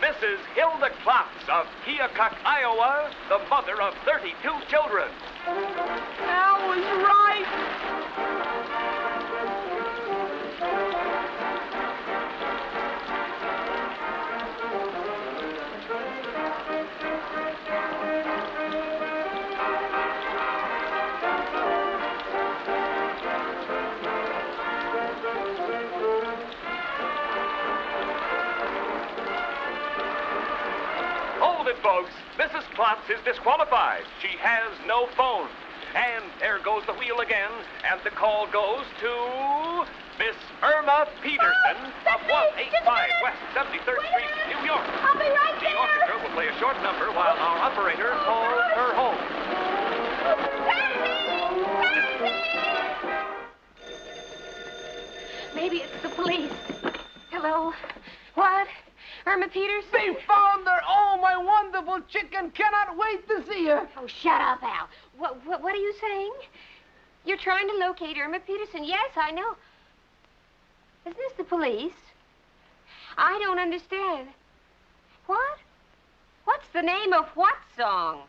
Mrs. Hilda Klotz of Keokuk, Iowa, the mother of 32 children. Al was right. Hold it, folks. Mrs. Klotz is disqualified. She has no phone. And there goes the wheel again, and the call goes to Miss Irma Peterson of 185 West 73rd Street, New York. I'll be right The orchestra will play a short number while our operator calls her home. Maybe it's the police. Hello? What? Irma Peterson? They found her! Oh, my wonderful chicken! Cannot wait to see her! Oh, shut up, Al. What are you saying? You're trying to locate Irma Peterson. Yes, I know. Is this the police? I don't understand. What? What's the name of what song?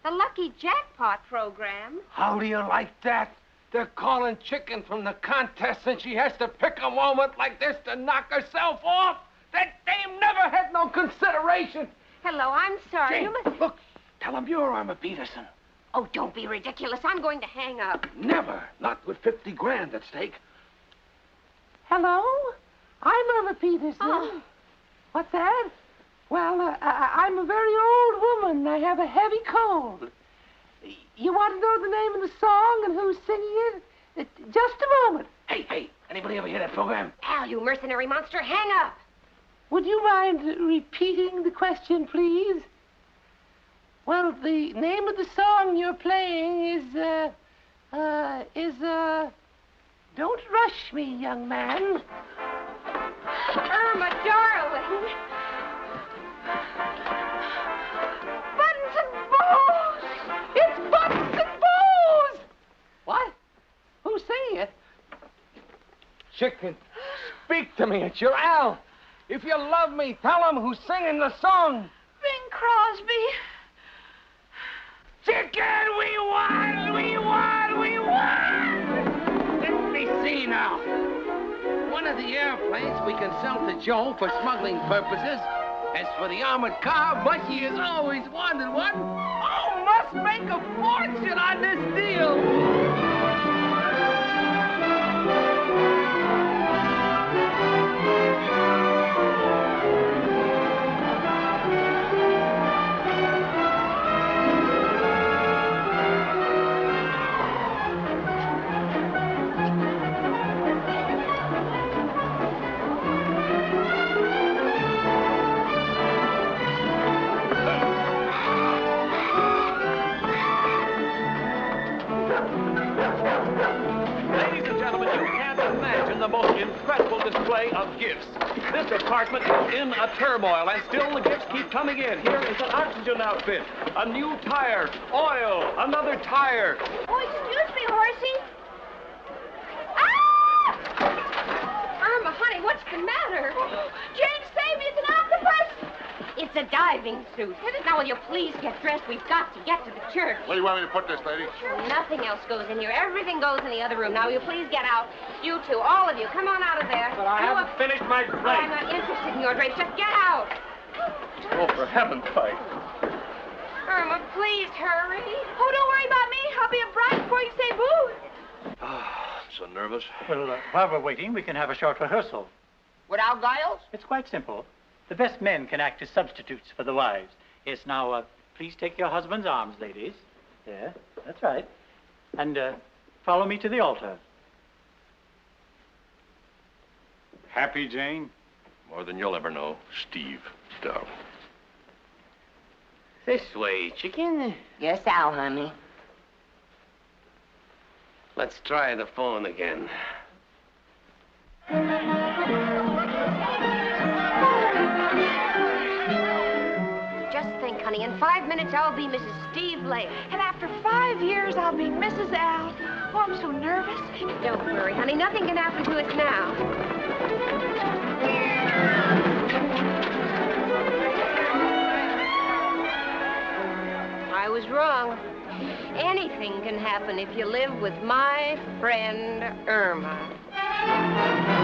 The Lucky Jackpot program? How do you like that? They're calling chicken from the contest, and she has to pick a moment like this to knock herself off. That dame never had no consideration. Hello, I'm sorry. Jane, look, tell them you're Irma Peterson. Oh, don't be ridiculous. I'm going to hang up. Never, not with 50 grand at stake. Hello? I'm Irma Peterson. Oh. What's that? Well, I'm a very old woman. I have a heavy cold. You want to know the name of the song and who's singing it? Just a moment. Hey, anybody ever hear that program? Al, you mercenary monster, hang up. Would you mind repeating the question, please? Well, the name of the song you're playing is Don't Rush Me, Young Man. Irma, darling. Buttons and bows! It's Buttons and bows! What? Who's singing it? Chicken, speak to me. It's your Al. If you love me, tell him who's singing the song. Bing Crosby. Chicken, we won! Let me see now. One of the airplanes we can sell to Joe for smuggling purposes. As for the armored car, Bushy has always wanted one. Oh, must make a fortune on this deal. The most incredible display of gifts. This apartment is in a turmoil, and still the gifts keep coming in. Here is an oxygen outfit, a new tire, oil, another tire. Oh, excuse me, horsey. Ah! Irma, honey, what's the matter? Jane, save me. It's an octopus. It's a diving suit. Now, will you please get dressed? We've got to get to the church. Where do you want me to put this, lady? Nothing else goes in here. Everything goes in the other room. Now, will you please get out? You two, all of you, come on out of there. But I haven't finished my Oh, dress. I'm not interested in your drapes. Just get out. Oh, for heaven's sake. Irma, please hurry. Oh, don't worry about me. I'll be a bride before you say boo. I'm so nervous. Well, while we're waiting, we can have a short rehearsal. Without Giles? It's quite simple. The best men can act as substitutes for the wives. Yes, now, please take your husband's arms, ladies. There, that's right. And follow me to the altar. Happy, Jane? More than you'll ever know, Steve, darling. This way, chicken. Yes, Al, honey. Let's try the phone again. 5 minutes, I'll be Mrs. Steve Lake. And after 5 years, I'll be Mrs. Al. Oh, I'm so nervous. Don't worry, honey. Nothing can happen to us now. I was wrong. Anything can happen if you live with my friend Irma.